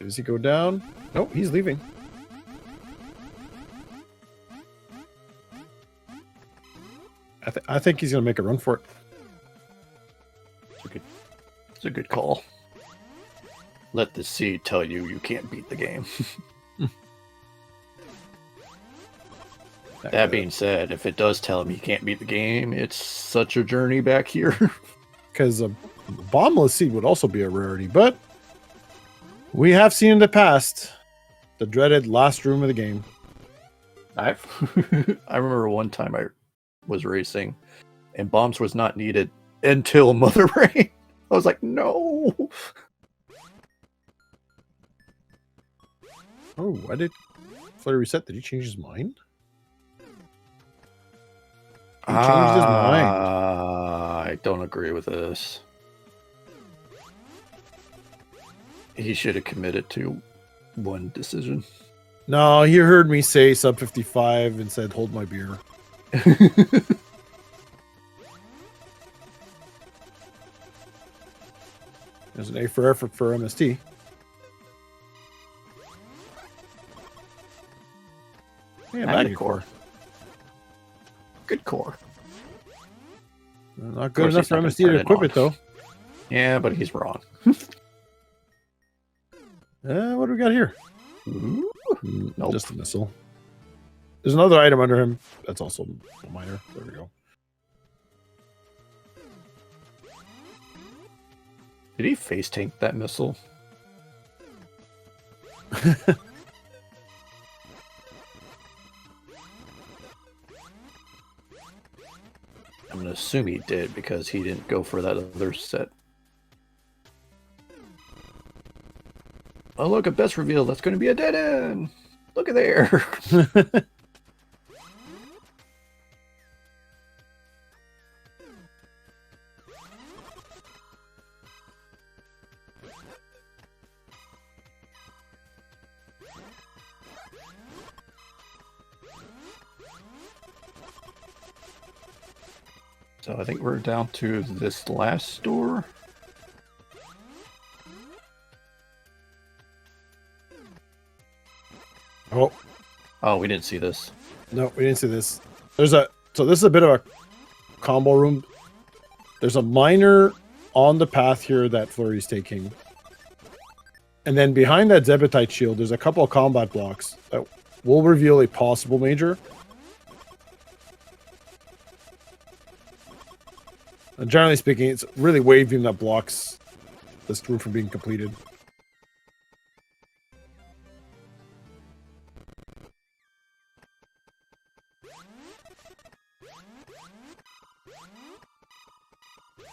Speaker 1: Does he go down? Nope, he's leaving. I think he's gonna make a run for it.
Speaker 2: It's a good call. Let the sea tell you you can't beat the game. That being said, if it does tell him he can't beat the game, it's such a journey back here.
Speaker 1: Because a bombless seed would also be a rarity, but we have seen in the past the dreaded last room of the game.
Speaker 2: I remember one time I was racing, and bombs was not needed until Mother Rain. I was like, no.
Speaker 1: Oh, why did Fleury reset? Did he change his mind? He changed his mind.
Speaker 2: I don't agree with this. He should have committed to one decision.
Speaker 1: No, he heard me say sub 55 and said, hold my beer. There's an A for effort for MST. Yeah, Magnet Core.
Speaker 2: Good core.
Speaker 1: Not good enough for MST to equip it, though.
Speaker 2: Yeah, but he's wrong.
Speaker 1: What do we got here?
Speaker 2: Nope.
Speaker 1: Just a missile. There's another item under him. That's also a minor. There we go.
Speaker 2: Did he face tank that missile? I'm going to assume he did because he didn't go for that other set. Oh, look, a best reveal. That's going to be a dead end. Look at there. So I think we're down to this last door.
Speaker 1: Oh,
Speaker 2: Oh, we didn't see this.
Speaker 1: no, we didn't see this. So this is a bit of a combo room. There's a miner on the path here that Fleury's taking. And then behind that Zebetite shield, there's a couple of combat blocks that will reveal a possible major. And generally speaking, it's really waving that blocks this room from being completed.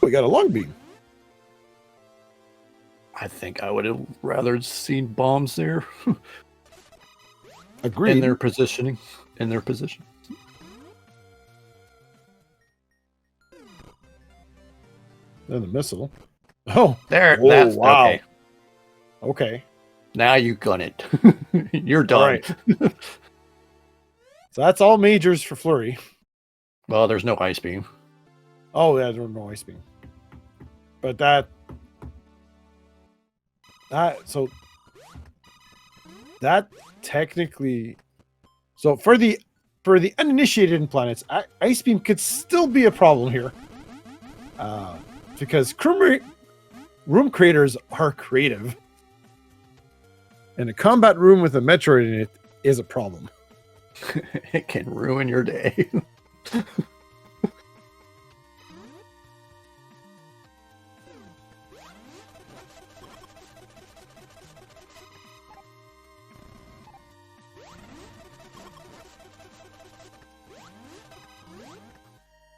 Speaker 1: We got a long beam.
Speaker 2: I think I would have rather seen bombs there.
Speaker 1: Agreed.
Speaker 2: In their positioning. In their position.
Speaker 1: Then the missile. Oh,
Speaker 2: There.
Speaker 1: whoa,
Speaker 2: That's
Speaker 1: wow.
Speaker 2: okay.
Speaker 1: Okay.
Speaker 2: Now you gun it. You're done.
Speaker 1: All right. So that's all majors for Fleury.
Speaker 2: Well, there's no ice beam.
Speaker 1: Oh, yeah, there's no ice beam. But that technically, so for the uninitiated in planets, ice beam could still be a problem here, because room creators are creative, and a combat room with a Metroid in it is a problem.
Speaker 2: It can ruin your day.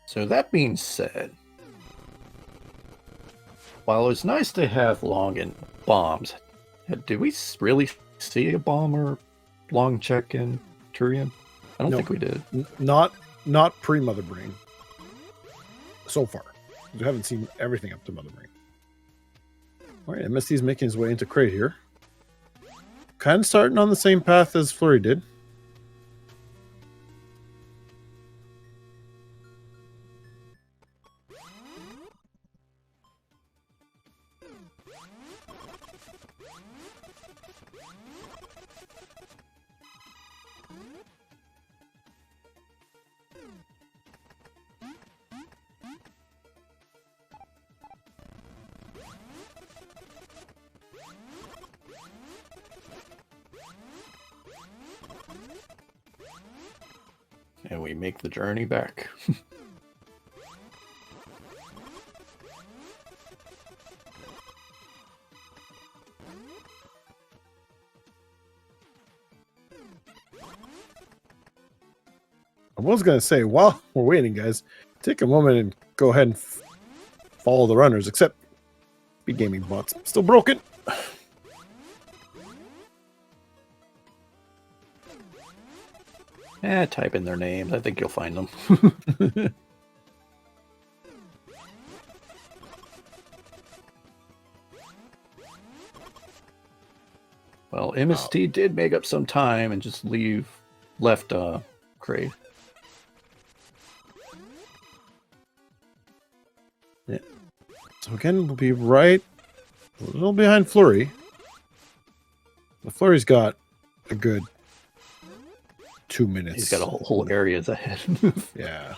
Speaker 2: So that being said, while it's nice to have long and bombs, did we really see a bomb or long check in Turian? I don't think we did.
Speaker 1: Not pre-Mother Brain. So far. We haven't seen everything up to Mother Brain. Alright, MST's making his way into Crate here. Kind of starting on the same path as Fleury did.
Speaker 2: And we make the journey back.
Speaker 1: I was going to say, while we're waiting, guys, take a moment and go ahead and follow the runners, except SpeedGaming bots still broken.
Speaker 2: Type in their names. I think you'll find them. Well, MST did make up some time and just left Crate.
Speaker 1: Yeah. So again, we'll be right a little behind Fleury. The Fleury's got a good 2 minutes.
Speaker 2: He's got a whole areas ahead.
Speaker 1: Yeah.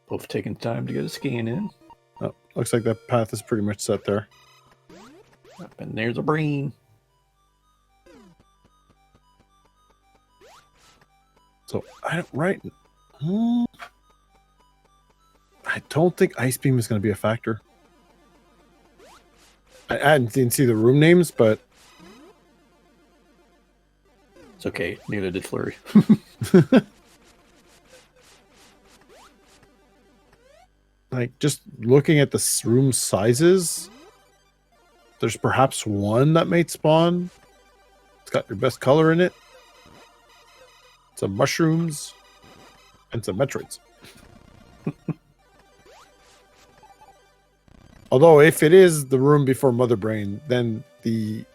Speaker 2: Both taking time to get a scan in.
Speaker 1: Oh, looks like that path is pretty much set there.
Speaker 2: And there's a brain.
Speaker 1: So I don't think Ice Beam is going to be a factor. I didn't see the room names, but
Speaker 2: It's okay. Neither did Fleury.
Speaker 1: Like, just looking at the room sizes, there's perhaps one that might spawn. It's got your best color in it. Some mushrooms. And some Metroids. Although, if it is the room before Mother Brain, then the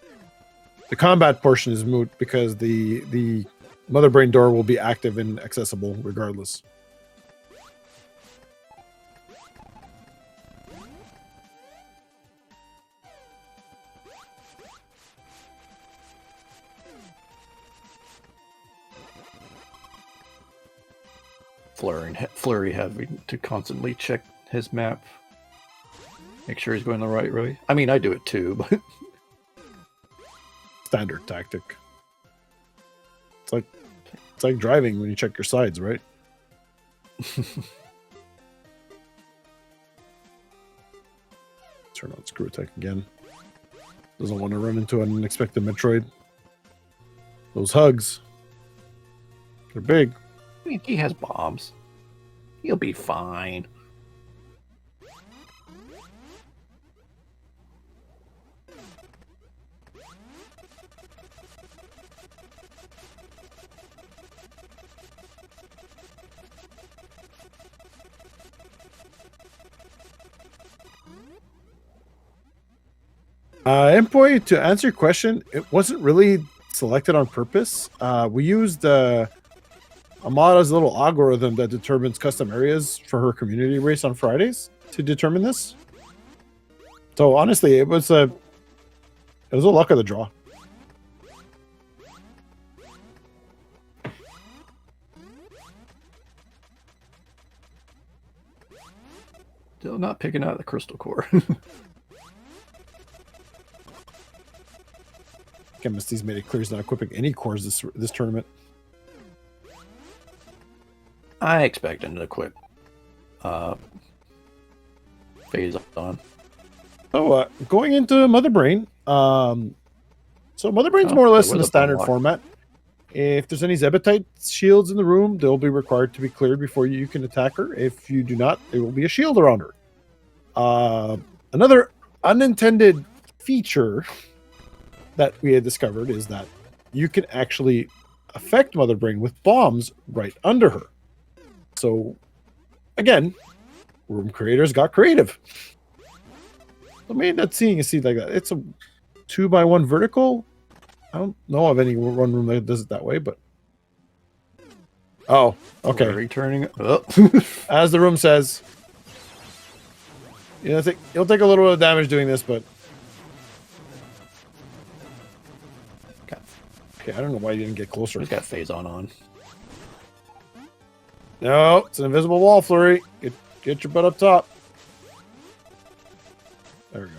Speaker 1: combat portion is moot because the Mother Brain door will be active and accessible regardless.
Speaker 2: Fleury having to constantly check his map. Make sure he's going the right way. I mean, I do it too, but...
Speaker 1: Standard tactic. It's like driving when you check your sides, right? Turn on screw attack again. Doesn't want to run into an unexpected Metroid. Those hugs. They're big.
Speaker 2: I mean, he has bombs. He'll be fine.
Speaker 1: Employee, to answer your question, it wasn't really selected on purpose. We used Amada's little algorithm that determines custom areas for her community race on Fridays to determine this. So honestly, it was a luck of the draw.
Speaker 2: Still not picking out the crystal core.
Speaker 1: MST's made it clear he's not equipping any cores this tournament.
Speaker 2: I expect him to equip phase on.
Speaker 1: So going into Mother Brain, so Mother Brain's more or less in the standard format. If there's any Zebetite shields in the room, they'll be required to be cleared before you can attack her. If you do not, there will be a shield around her. Another unintended feature that we had discovered is that you can actually affect Mother Brain with bombs right under her. So, again, room creators got creative. I mean, not seeing a seed like that. It's a 2x1 vertical. I don't know of any one room that does it that way, but... Oh, okay.
Speaker 2: Returning up.
Speaker 1: As the room says, you'll take a little bit of damage doing this, but... Okay, I don't know why you didn't get closer.
Speaker 2: He's got phase on.
Speaker 1: No, it's an invisible wall, Fleury. Get your butt up top. There we go.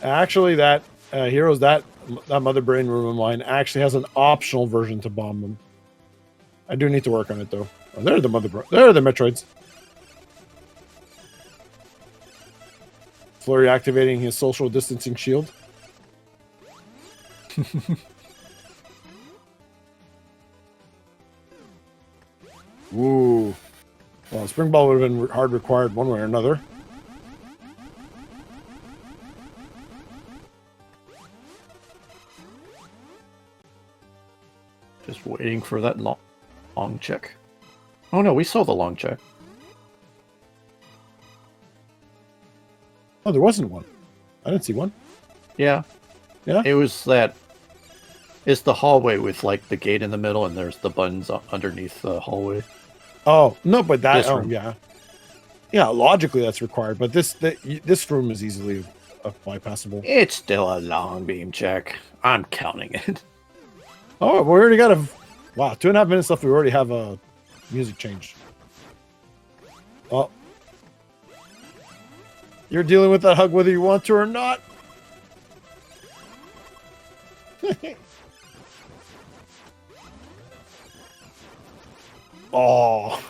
Speaker 1: Actually, that heroes that Mother Brain room of mine actually has an optional version to bomb them. I do need to work on it though. Oh, there are the Metroids. Fleury activating his social distancing shield. Ooh. Well, Spring Ball would have been hard required one way or another.
Speaker 2: Just waiting for that long check. Oh no, we saw the long check.
Speaker 1: Oh, there wasn't one. I didn't see one.
Speaker 2: Yeah.
Speaker 1: Yeah?
Speaker 2: It was that... It's the hallway with, like, the gate in the middle, and there's the buttons underneath the hallway.
Speaker 1: Oh, no, but that...
Speaker 2: This
Speaker 1: oh,
Speaker 2: room.
Speaker 1: yeah. Yeah, logically that's required, but this room is easily bypassable.
Speaker 2: It's still a long beam check. I'm counting it.
Speaker 1: Oh, we already got a... Wow, 2.5 minutes left. We already have a music change. Oh. You're dealing with that hug whether you want to or not. Oh.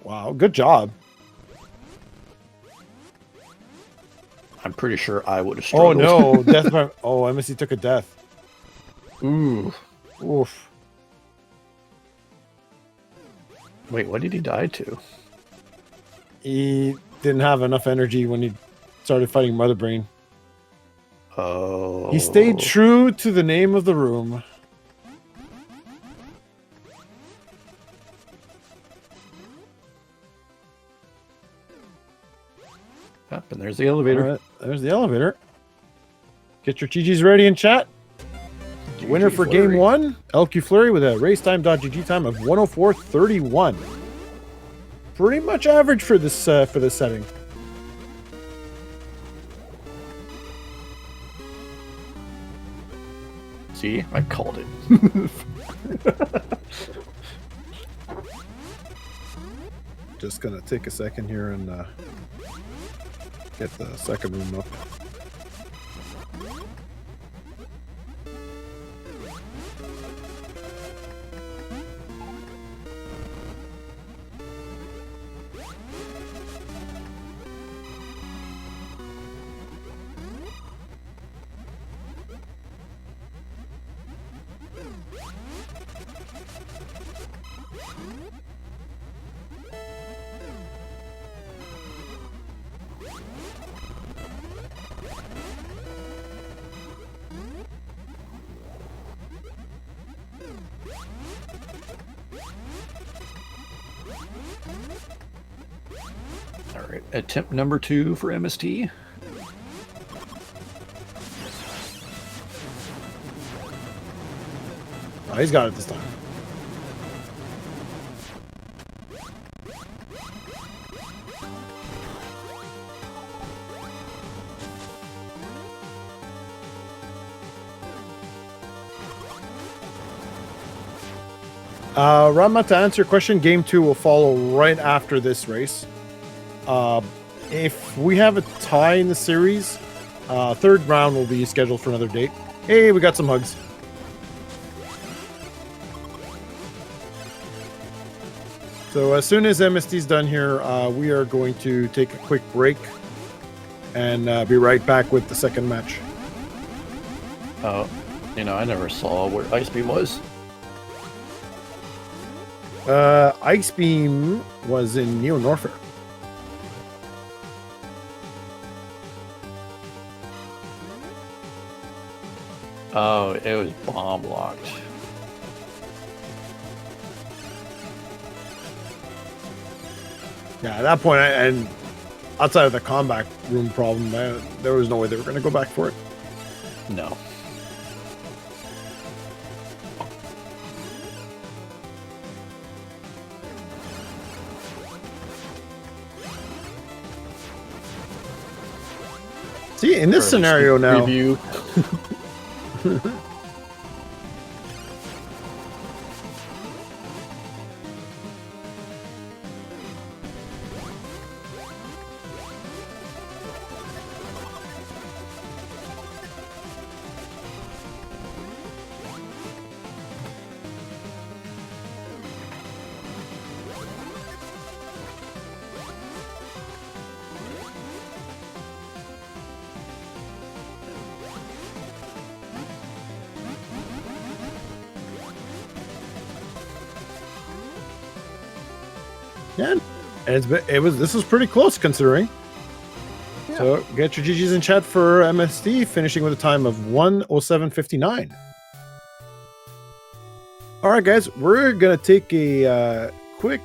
Speaker 1: Wow, good job.
Speaker 2: I'm pretty sure I would have
Speaker 1: Oh
Speaker 2: struggled.
Speaker 1: no, death by MSC took a death.
Speaker 2: Ooh.
Speaker 1: Oof.
Speaker 2: Wait, what did he die to?
Speaker 1: He didn't have enough energy when he started fighting Mother Brain.
Speaker 2: Oh.
Speaker 1: He stayed true to the name of the room.
Speaker 2: Up, and there's the elevator.
Speaker 1: All right, there's the elevator. Get your GGs ready in chat. Winner for game 1, LQFleury with a racetime.gg time of 104.31. Pretty much average for this setting.
Speaker 2: See, I called it.
Speaker 1: Just gonna take a second here and get the second room up.
Speaker 2: All right, attempt number 2 for MST.
Speaker 1: Oh, he's got it this time. Rama, to answer your question, game 2 will follow right after this race. If we have a tie in the series, third round will be scheduled for another date. Hey, we got some hugs. So as soon as MST's done here, we are going to take a quick break and be right back with the second match.
Speaker 2: Oh, you know, I never saw where Ice Beam was.
Speaker 1: Ice Beam was in Neo Norfair.
Speaker 2: Oh, it was bomb locked.
Speaker 1: Yeah, at that point, and outside of the combat room problem, there was no way they were going to go back for it.
Speaker 2: No.
Speaker 1: See, in this scenario now,
Speaker 2: Preview.
Speaker 1: yeah, and this was pretty close considering. Yeah. So get your GGs in chat for MSD, finishing with a time of 1:07:59. All right, guys, we're gonna take a quick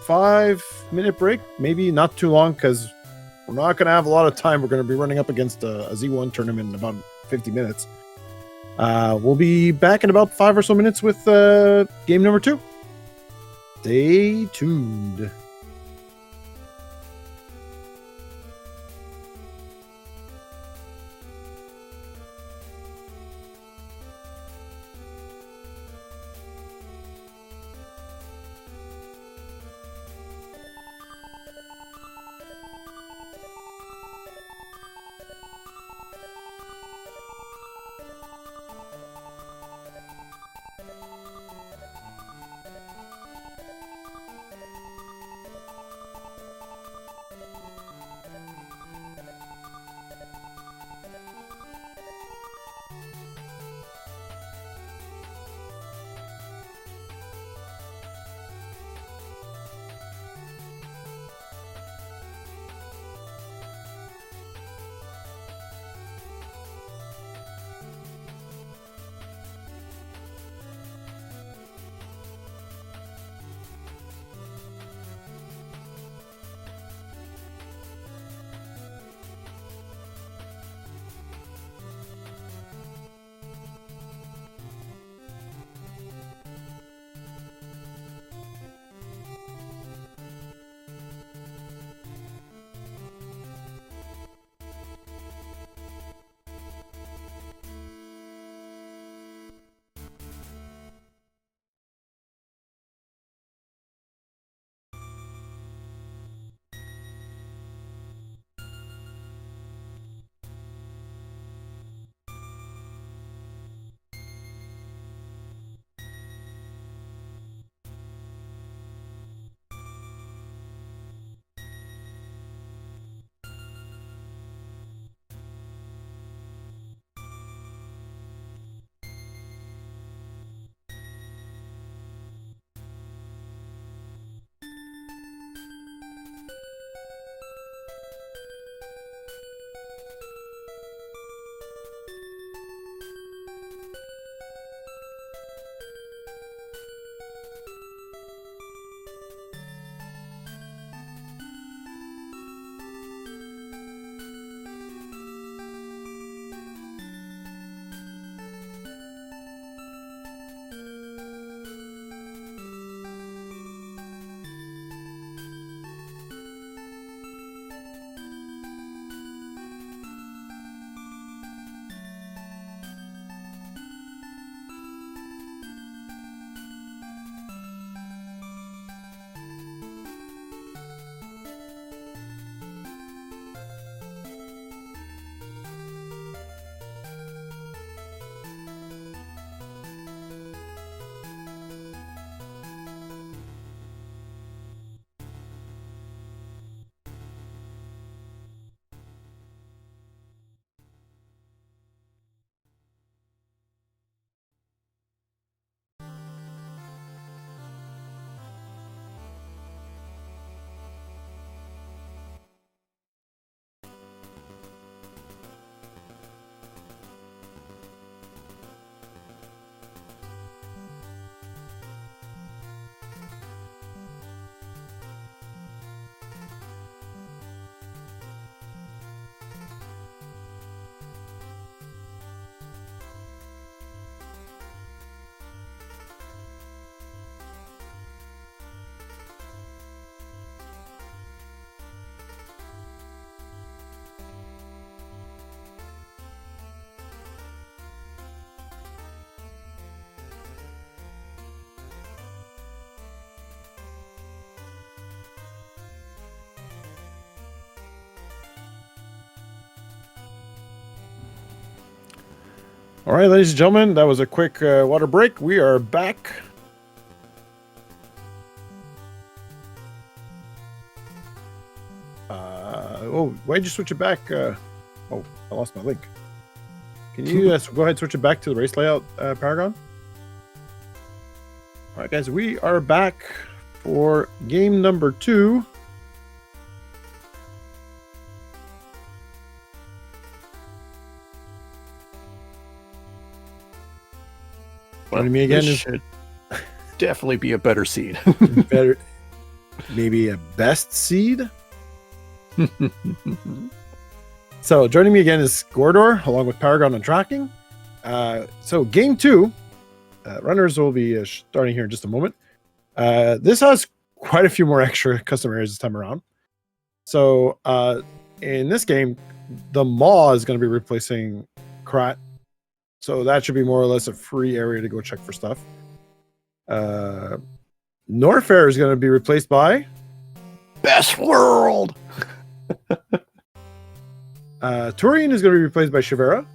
Speaker 1: 5-minute break, maybe not too long, because we're not gonna have a lot of time. We're gonna be running up against a Z1 tournament in about 50 minutes. We'll be back in about 5 or so minutes with game number 2. Stay tuned. All right, ladies and gentlemen, that was a quick water break. We are back. Oh, why'd you switch it back? Oh, I lost my link. Can you go ahead and switch it back to the race layout, Paragon? All right, guys, we are back for game number 2. Joining me again is
Speaker 2: should definitely be a better seed.
Speaker 1: better, maybe a best seed. So joining me again is Gordor, along with Paragon on tracking. So game 2, runners will be starting here in just a moment. This has quite a few more extra custom areas this time around. So in this game, the Maw is going to be replacing Krat. So that should be more or less a free area to go check for stuff. Norfair is going to be replaced by
Speaker 2: Best World.
Speaker 1: Turian is going to be replaced by Shivera.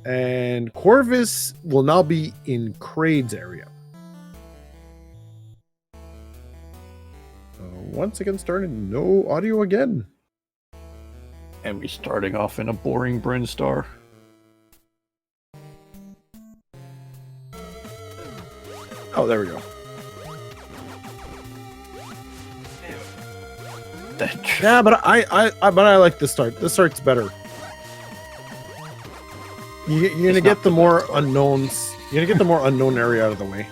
Speaker 1: And Corvus will now be in Kraid's area. Once again, starting no audio again.
Speaker 2: And we're starting off in a boring Brinstar.
Speaker 1: Oh, there we go. Yeah, but I like this start. This start's better. You're gonna get the more unknowns. You're gonna get the more unknown area out of the way.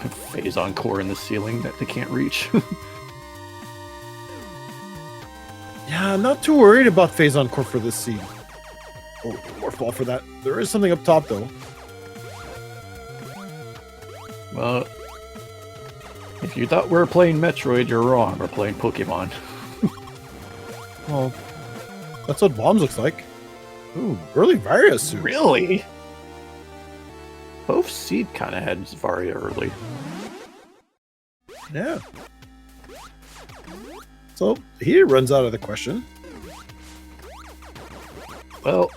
Speaker 2: Phazon core in the ceiling that they can't reach.
Speaker 1: Yeah, I'm not too worried about Phazon core for this seed. Oh, more fall for that. There is something up top though.
Speaker 2: Well, if you thought we were playing Metroid, you're wrong. We're playing Pokemon.
Speaker 1: Well, that's what Bombs looks like. Ooh, early Varia suit.
Speaker 2: Really? Both Seed kind of had Varia early.
Speaker 1: Yeah. So he runs out of the question.
Speaker 2: Well,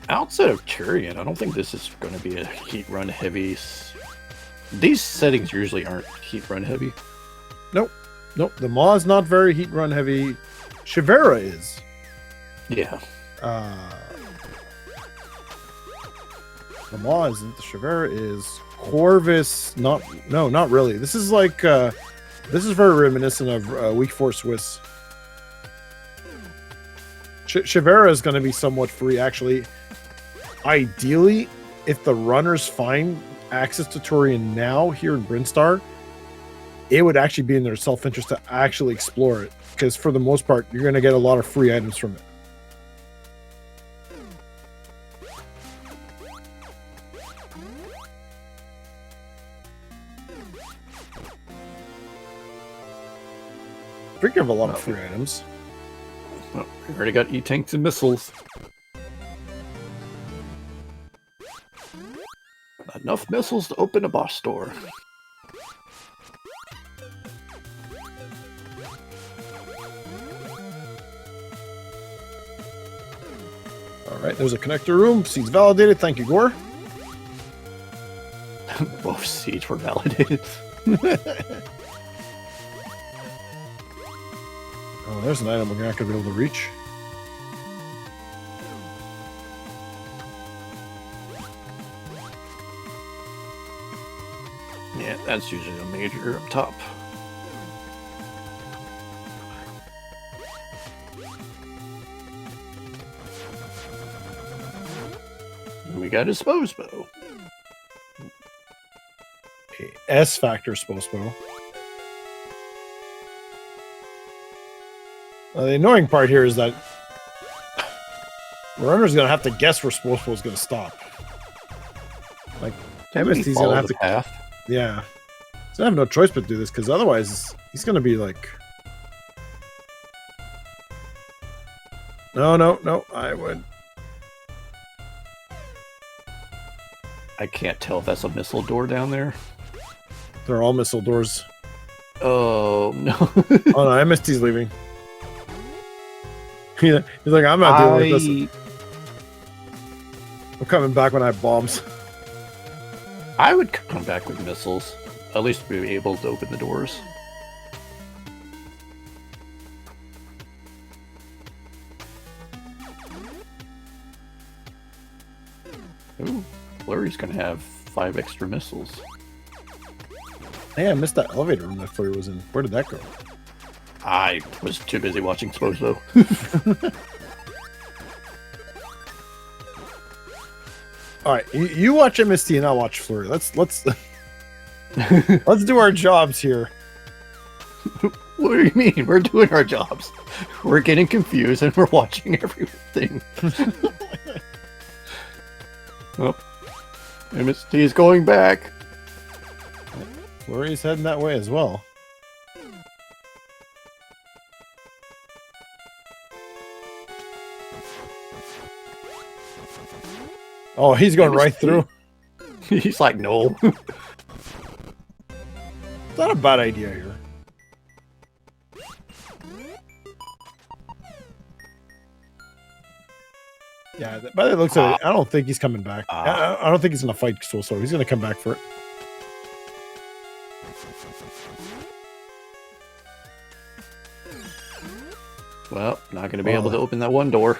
Speaker 2: outside of Turian, I don't think this is going to be a heat run heavy. These settings usually aren't heat run heavy.
Speaker 1: Nope. The Maw is not very heat run heavy. Shivera is.
Speaker 2: Yeah.
Speaker 1: The Maw isn't. The Shivera is. Corvus, not really. This is like, this is very reminiscent of Weak Force Swiss. Shivera is going to be somewhat free, actually. Ideally, if the runners find access to Turian now here in Brinstar, it would actually be in their self-interest to actually explore it, because for the most part, you're going to get a lot of free items from it. Speaking of a lot of free items.
Speaker 2: Oh, we already got E-tanks and missiles. Enough missiles to open a boss door.
Speaker 1: Alright, there's a connector room. Seeds validated. Thank you, Gore.
Speaker 2: Both seeds were validated.
Speaker 1: Oh, there's an item we're not going to be able to reach.
Speaker 2: Yeah, that's usually a major up top. And we got a Sposbo.
Speaker 1: A S-Factor Sposbo. The annoying part here is that the runner's going to have to guess where Sposbo is going to stop. Like, MST's going to have to...
Speaker 2: path.
Speaker 1: Yeah. He's going to have no choice but to do this, because otherwise he's going to be like... No, I would...
Speaker 2: I can't tell if that's a missile door down there.
Speaker 1: They're all missile doors.
Speaker 2: Oh, no.
Speaker 1: Oh, no, MST's leaving. He's like, I'm not dealing with this.
Speaker 2: I
Speaker 1: I'm coming back when I have bombs.
Speaker 2: I would come back with missiles. At least be able to open the doors. Ooh, Flurry's gonna have 5 extra missiles.
Speaker 1: Hey, I missed that elevator room that Flurry was in. Where did that go?
Speaker 2: I was too busy watching Spozo.
Speaker 1: All right, you watch MST and I'll watch Flurry. Let's let's do our jobs here.
Speaker 2: What do you mean? We're doing our jobs. We're getting confused and we're watching everything. Oh, MST is going back.
Speaker 1: Flurry's heading that way as well. Oh, he's going right through.
Speaker 2: He's like, no.
Speaker 1: It's not a bad idea here. Yeah, by the looks of it, I don't think he's coming back. I don't think he's going to fight so he's going to come back for it.
Speaker 2: Well, not going to be able to open that one door.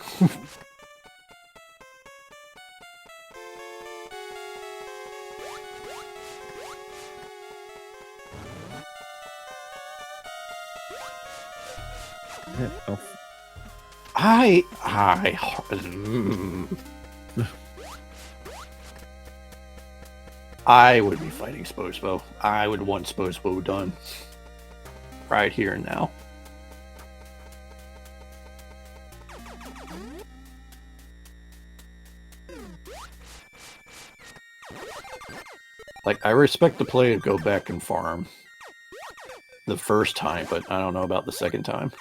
Speaker 2: I would be fighting Spozo. I would want Spozo done right here and now. Like, I respect the play to go back and farm the first time, but I don't know about the second time.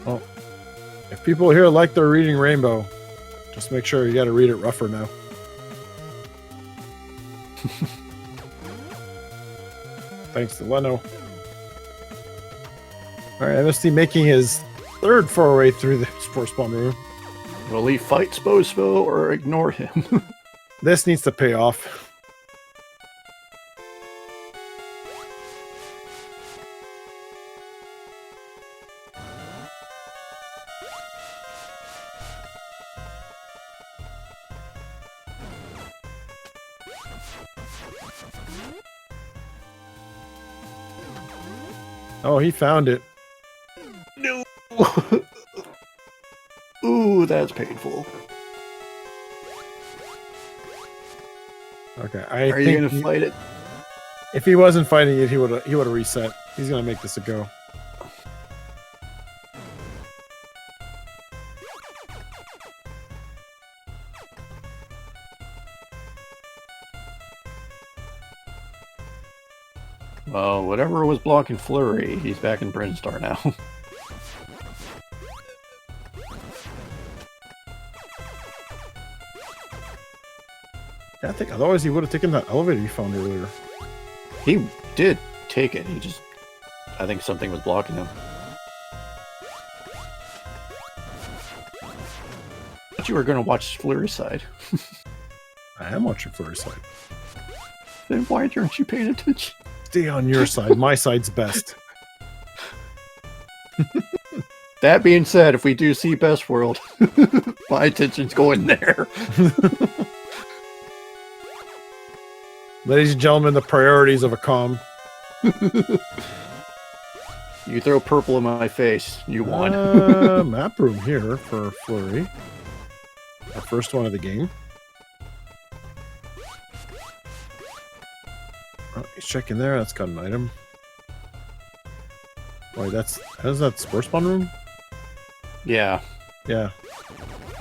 Speaker 1: Oh, if people here like they're reading Rainbow, just make sure you got to read it rougher now. Thanks to Leno. All right, MST making his third foray through the sports spawn room.
Speaker 2: Will he fight Spozo or ignore him?
Speaker 1: This needs to pay off. Oh, he found it.
Speaker 2: No. Ooh, that's painful.
Speaker 1: Okay,
Speaker 2: Are you gonna fight it?
Speaker 1: If he wasn't fighting it, he would have reset. He's gonna make this a go.
Speaker 2: Well, whatever was blocking Flurry, he's back in Brinstar now.
Speaker 1: Yeah, I think otherwise he would have taken that elevator you found earlier.
Speaker 2: He did take it. He just, I think something was blocking him. But you were going to watch Flurry's side.
Speaker 1: I am watching Flurry's side.
Speaker 2: Then why aren't you paying attention?
Speaker 1: Stay on your side. My side's best.
Speaker 2: That being said, if we do see Best World, my attention's going there.
Speaker 1: Ladies and gentlemen, the priorities of a comm.
Speaker 2: You throw purple in my face, you won.
Speaker 1: Map room here for Flurry. Our first one of the game. Oh, he's checking there. That's got an item. Wait, is that sports spawn room?
Speaker 2: Yeah.
Speaker 1: Yeah.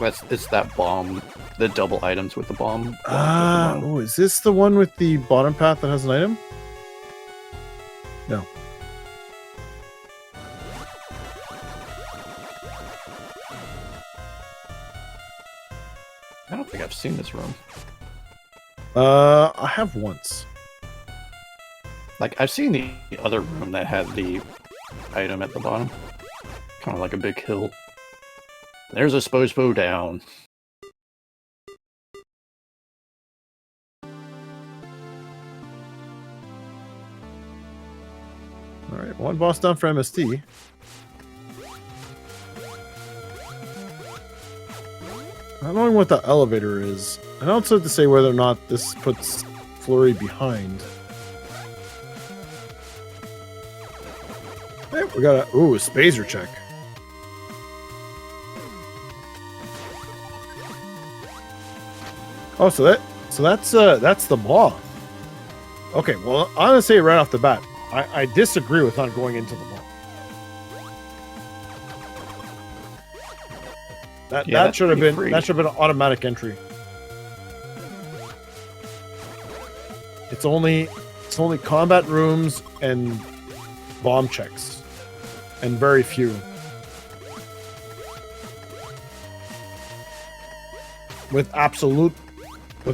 Speaker 2: It's that bomb, the double items with the bomb.
Speaker 1: Oh, is this the one with the bottom path that has an item? No.
Speaker 2: I don't think I've seen this room.
Speaker 1: I have once.
Speaker 2: Like, I've seen the other room that had the item at the bottom. Kind of like a big hill. There's a Spospo down.
Speaker 1: Alright, one boss down for MST. Not knowing what the elevator is, and also to say whether or not this puts Fleury behind. Hey, we got a Spazer check. Oh, so that's the maw. Okay, well, I'm gonna say right off the bat, I disagree with not going into the maw. That should have been an automatic entry. It's only combat rooms and bomb checks, and very few. With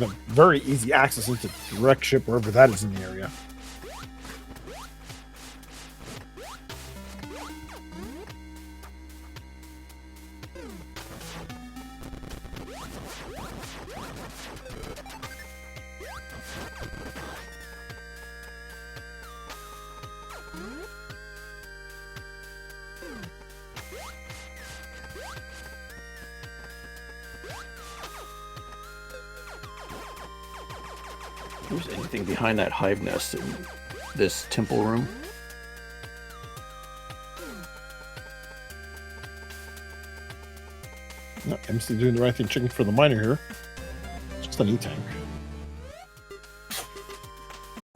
Speaker 1: a very easy access into direct ship wherever that is in the area.
Speaker 2: If there's anything behind that hive nest in this temple room.
Speaker 1: No, MC doing the right thing, checking for the miner here. Just an E-tank.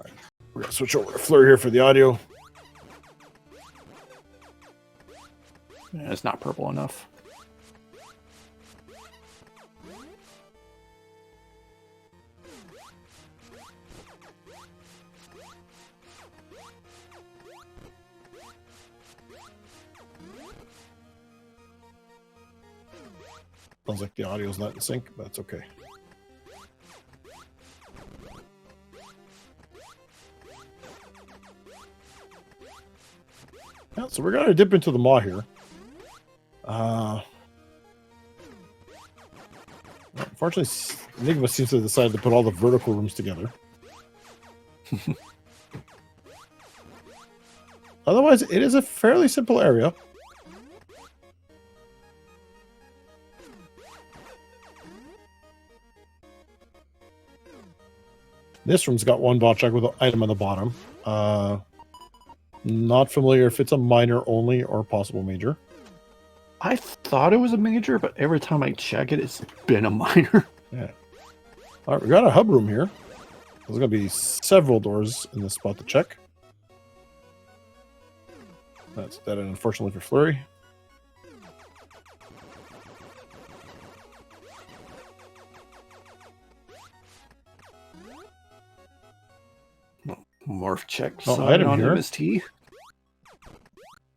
Speaker 1: Right, we're gonna switch over to Fleury here for the audio.
Speaker 2: Yeah, it's not purple enough.
Speaker 1: Sounds like the audio's not in sync, but that's okay. Yeah, so we're gonna dip into the maw here. Unfortunately, Enigma seems to have decided to put all the vertical rooms together. Otherwise, it is a fairly simple area. This room's got one bot check with an item on the bottom. Not familiar if it's a minor only or possible major.
Speaker 2: I thought it was a major, but every time I check it, it's been a minor.
Speaker 1: Yeah. All right, we got a hub room here. There's going to be several doors in this spot to check. That's dead end, unfortunately, for Fleury.
Speaker 2: Morph check.
Speaker 1: Oh, item
Speaker 2: on
Speaker 1: here.
Speaker 2: MST.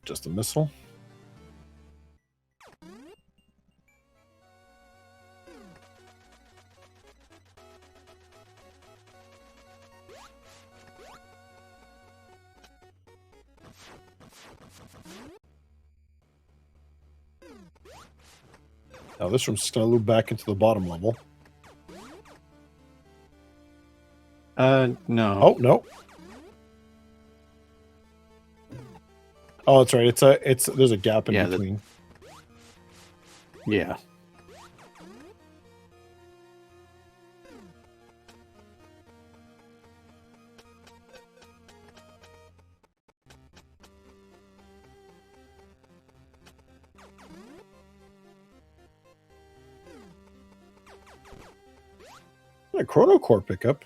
Speaker 1: Just a missile. Now this room's just going to loop back into the bottom level.
Speaker 2: No.
Speaker 1: Oh, no. Oh, that's right. There's a gap in between.
Speaker 2: Yeah.
Speaker 1: A Chrono Core pickup.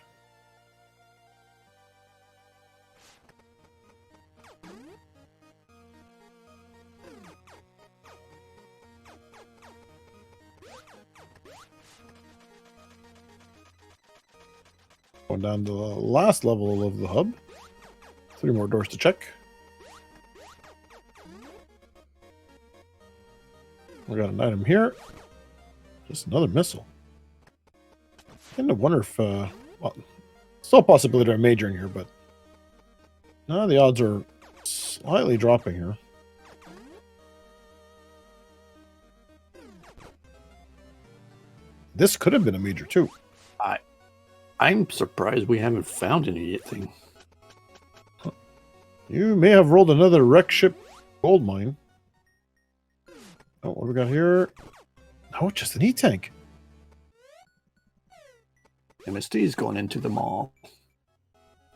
Speaker 1: Going down to the last level of the hub. 3 more doors to check. We got an item here. Just another missile. I kind of wonder if, well, still a possibility of a major in here, but No, the odds are slightly dropping here. This could have been a major too.
Speaker 2: I'm surprised we haven't found anything.
Speaker 1: You may have rolled another wreck ship gold mine. Oh, what do we got here? Oh, just an E-tank.
Speaker 2: MST is going into the mall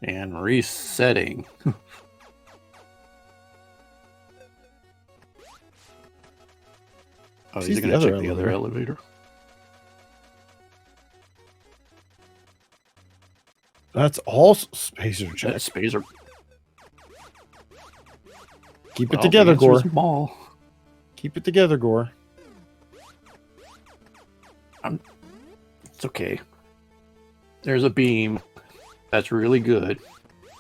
Speaker 2: and resetting. Oh, he's going to check the other elevator.
Speaker 1: That's all Spacer check.
Speaker 2: That's Spacer.
Speaker 1: Keep it together, Gore.
Speaker 2: Mall.
Speaker 1: Keep it together, Gore.
Speaker 2: It's okay. There's a beam. That's really good.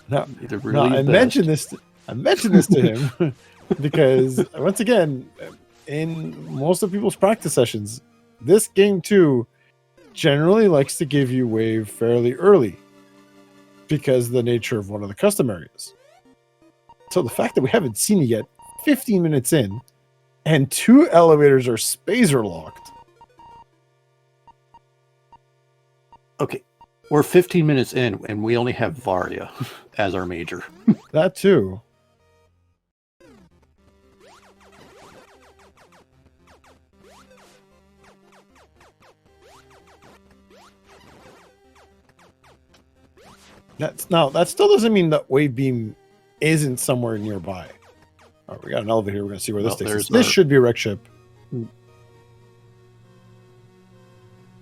Speaker 1: No,
Speaker 2: really
Speaker 1: I mentioned this to him because once again, in most of people's practice sessions, this game too generally likes to give you wave fairly early because of the nature of one of the custom areas. So the fact that we haven't seen it yet, 15 minutes in, and 2 elevators are spacer locked.
Speaker 2: Okay, we're 15 minutes in, and we only have Varia as our major.
Speaker 1: That too. That still doesn't mean that wave beam isn't somewhere nearby. All right, we got an elevator here. We're gonna see where this takes us. This should be a wreck ship.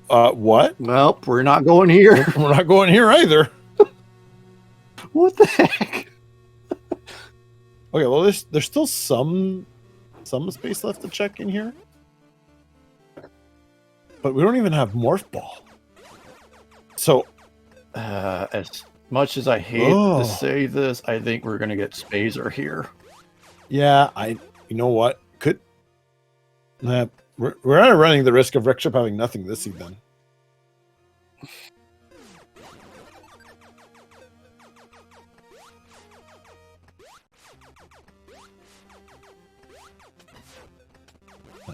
Speaker 1: What?
Speaker 2: Nope, we're not going here.
Speaker 1: We're not going here either.
Speaker 2: What the heck?
Speaker 1: Okay, well, there's still some space left to check in here, but we don't even have morph ball. So,
Speaker 2: as much as I hate to say this, I think we're gonna get Spacer here.
Speaker 1: Yeah, you know what? We're not running the risk of wreck ship having nothing this seed then.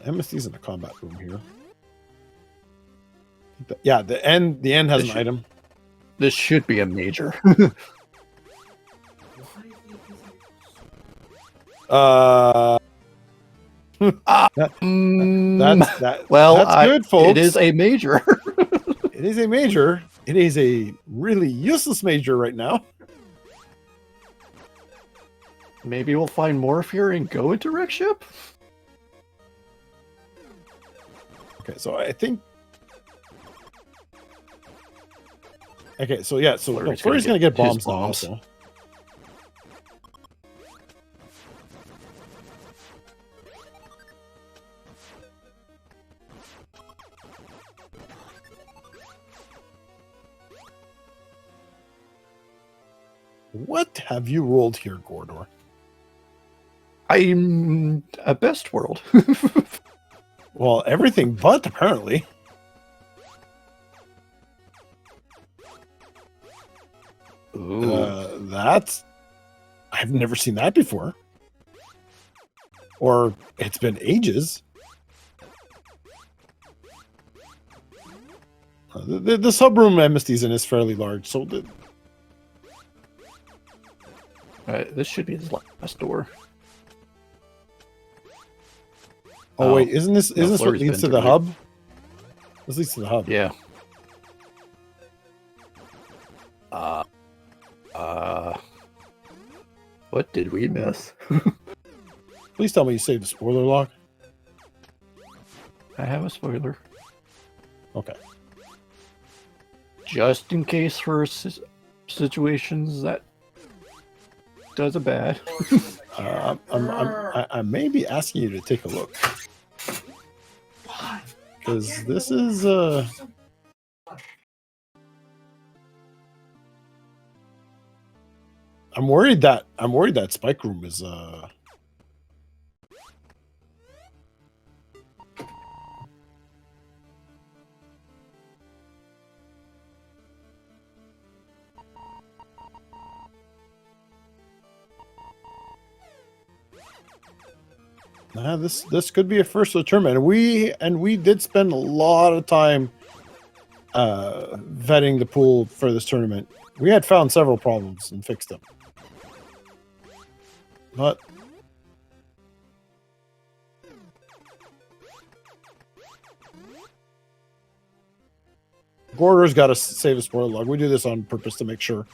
Speaker 1: MST's in the combat room here. Yeah, the end has an item.
Speaker 2: This should be a major.
Speaker 1: That's good, folks.
Speaker 2: It is a major.
Speaker 1: It is a major. It is a really useless major right now.
Speaker 2: Maybe we'll find morph here and go into wreck ship.
Speaker 1: Okay, so I think. Okay, so yeah, so Fleury's gonna get bombs now also. What have you rolled here, Gordor?
Speaker 2: I'm a best world.
Speaker 1: Well, everything but apparently. I've never seen that before. Or it's been ages. The sub-room MST's in is fairly large, so
Speaker 2: this should be his last door.
Speaker 1: Oh wait, isn't this what leads to the hub? This leads to the hub.
Speaker 2: Yeah. What did we miss?
Speaker 1: Please tell me you saved the spoiler log.
Speaker 2: I have a spoiler.
Speaker 1: Okay.
Speaker 2: Just in case for situations that does a bad.
Speaker 1: I may be asking you to take a look. Because this is I'm worried that spike room is This could be a first for the tournament. And we did spend a lot of time vetting the pool for this tournament. We had found several problems and fixed them. But Gorder's got to save a spoiler log. We do this on purpose to make sure.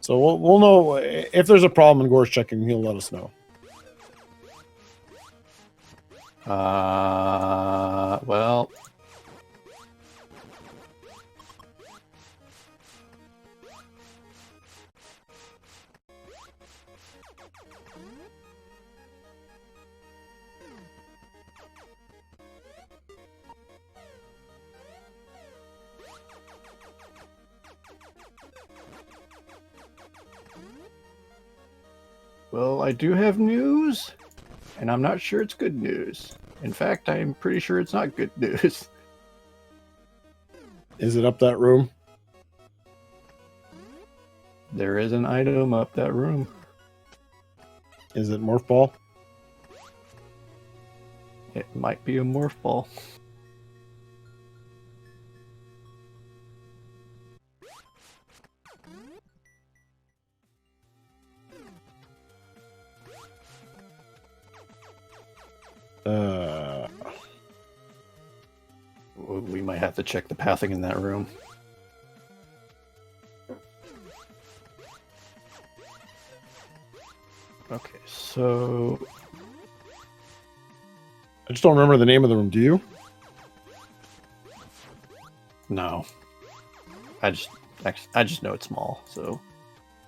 Speaker 1: So we'll know if there's a problem and Gore's checking, he'll let us know.
Speaker 2: Well, I do have news, and I'm not sure it's good news. In fact, I'm pretty sure it's not good news.
Speaker 1: Is it up that room?
Speaker 2: There is an item up that room.
Speaker 1: Is it Morph Ball?
Speaker 2: It might be a morph ball. We might have to check the pathing in that room. Okay, so
Speaker 1: I just don't remember the name of the room. Do you?
Speaker 2: no, I just know it's small. So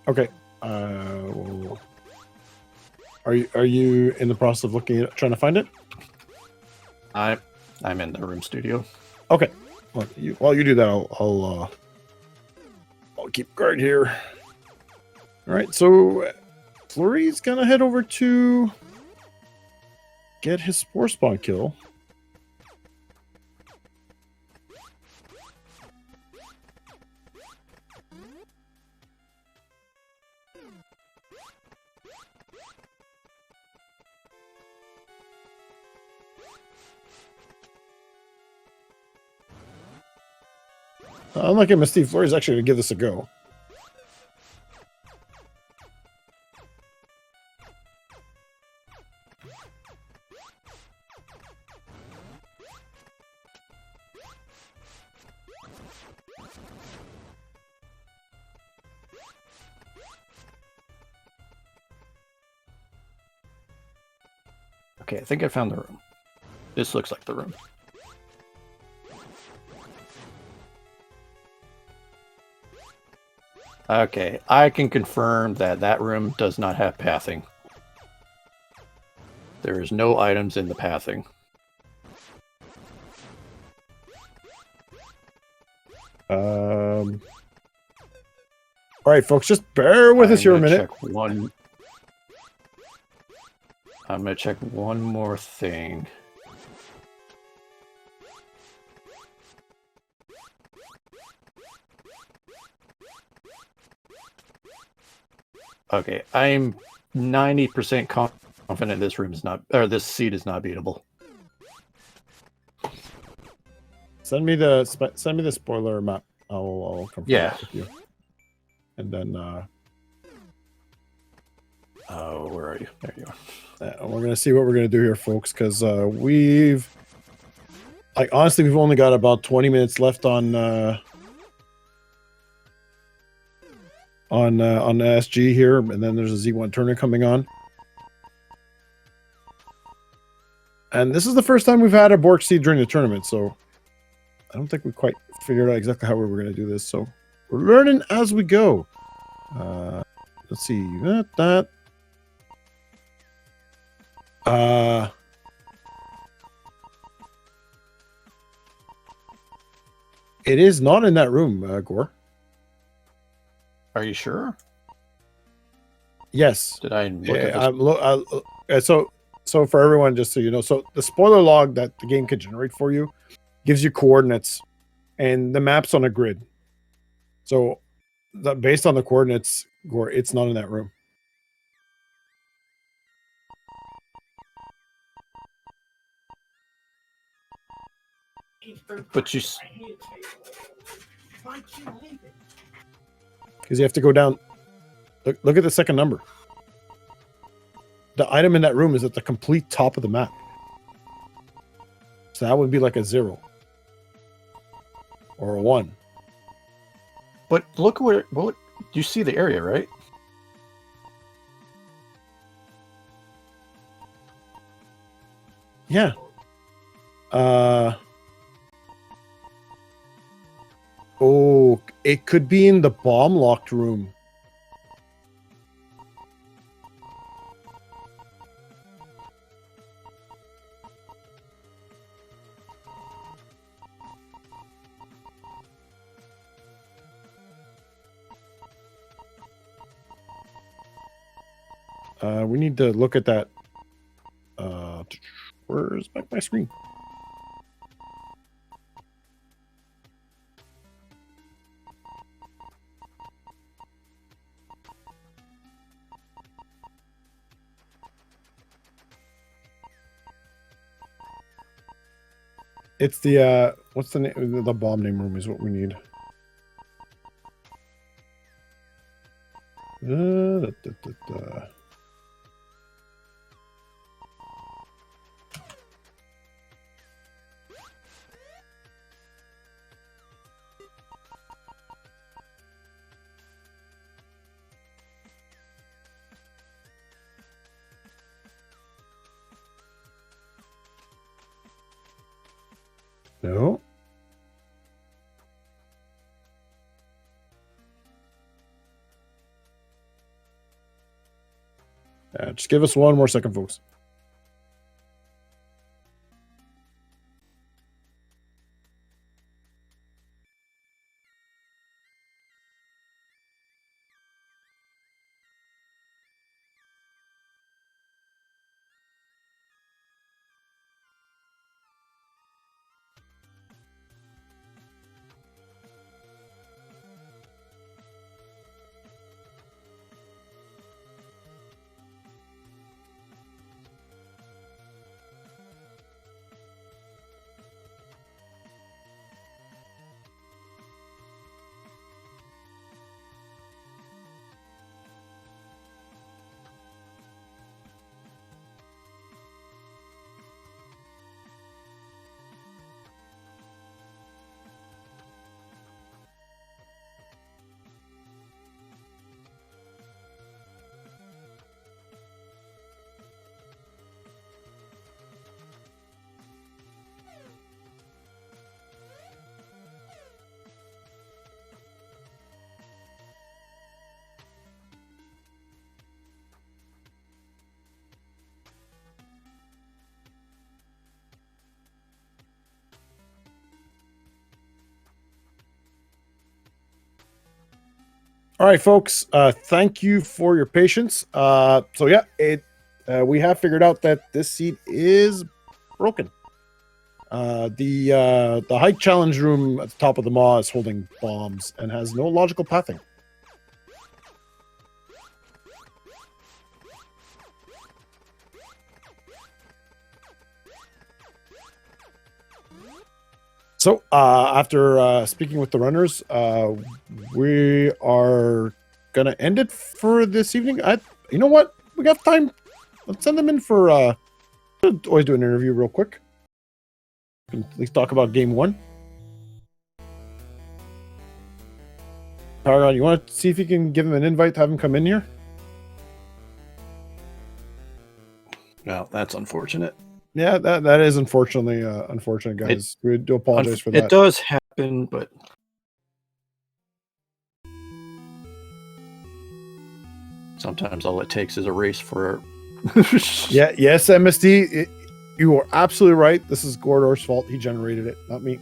Speaker 1: Okay. Are you in the process of looking at trying to find it?
Speaker 2: I'm in the room studio.
Speaker 1: Okay. While you do that, I'll keep guard here. All right. So Fleury's gonna head over to get his spore spawn kill. Unlike him, Steve Fleury's actually going to give this a go.
Speaker 2: Okay, I think I found the room. This looks like the room. Okay, I can confirm that that room does not have pathing. There is no items in the pathing.
Speaker 1: All right, folks, just bear with us here a minute.
Speaker 2: I'm gonna check one more thing. Okay, I'm 90% confident this room is not, or this seat is not beatable.
Speaker 1: Send me the spoiler map. I'll confirm it with you. And then
Speaker 2: oh, where are you? There you are.
Speaker 1: We're gonna see what we're gonna do here, folks, because we've honestly we've only got about 20 minutes left on SG here, and then there's a Z1 tournament coming on. And this is the first time we've had a Bork seed during the tournament, so I don't think we quite figured out exactly how we were going to do this. So we're learning as we go. Let's see. It is not in that room, Gore.
Speaker 2: Are you sure?
Speaker 1: Yes.
Speaker 2: Did I look at this?
Speaker 1: So for everyone, just so you know, so the spoiler log that the game can generate for you gives you coordinates and the map's on a grid. So based on the coordinates, Gore, it's not in that room.
Speaker 2: But
Speaker 1: Because you have to go down. Look at the second number. The item in that room is at the complete top of the map. So that would be like a 0. Or a 1.
Speaker 2: But look where. Well, you see the area, right?
Speaker 1: Yeah. Oh, it could be in the bomb locked room. We need to look at that. Where's my screen? It's the what's the name? The bomb name room is what we need. No. Just give us one more second, folks. All right, folks. Thank you for your patience. So yeah, we have figured out that this seat is broken. The height challenge room at the top of the maw is holding bombs and has no logical pathing. So after speaking with the runners, we are gonna end it for this evening. You know what? We got time. Let's send them in for. Always do an interview real quick. We can at least talk about game 1. Paragon, you want to see if you can give him an invite to have him come in here?
Speaker 2: No, that's unfortunate.
Speaker 1: Yeah, that is unfortunately unfortunate, guys. We do apologize for that.
Speaker 2: It does happen, but sometimes all it takes is a race for.
Speaker 1: Yeah, yes, MSD. You are absolutely right. This is Gordor's fault. He generated it, not me.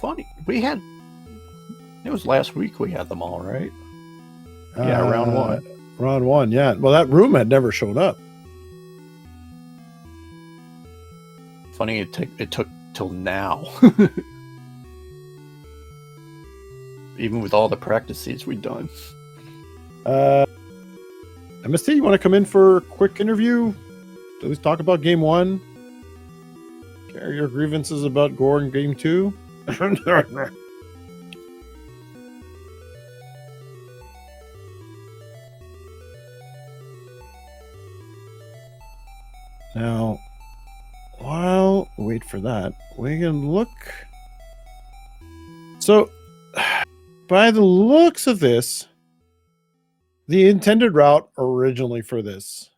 Speaker 2: Funny. It was last week we had them all, right? Yeah, round one.
Speaker 1: Round one, yeah. Well, that room had never shown up.
Speaker 2: Funny, it took till now. Even with all the practice seeds we've done.
Speaker 1: MST, you want to come in for a quick interview? At least talk about game one. Share your grievances about Gore in game two. Now, while we wait for that, we can look. So, by the looks of this, the intended route originally for this,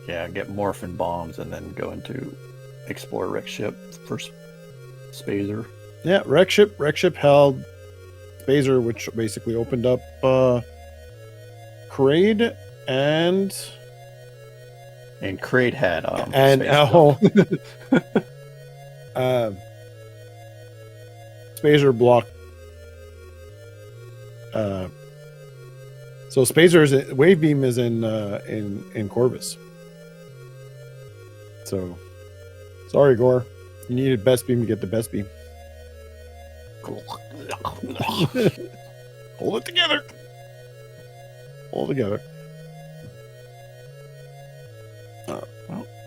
Speaker 2: Yeah, get morphin bombs and then go into explore wreck ship for Spazer.
Speaker 1: Yeah, wreck ship held Spazer, which basically opened up Kraid and
Speaker 2: Kraid had
Speaker 1: Spazer blocked. So Spazer's wave beam is in Corvus. So sorry, Gore. You needed best beam to get the best beam. Hold it together. Hold it together.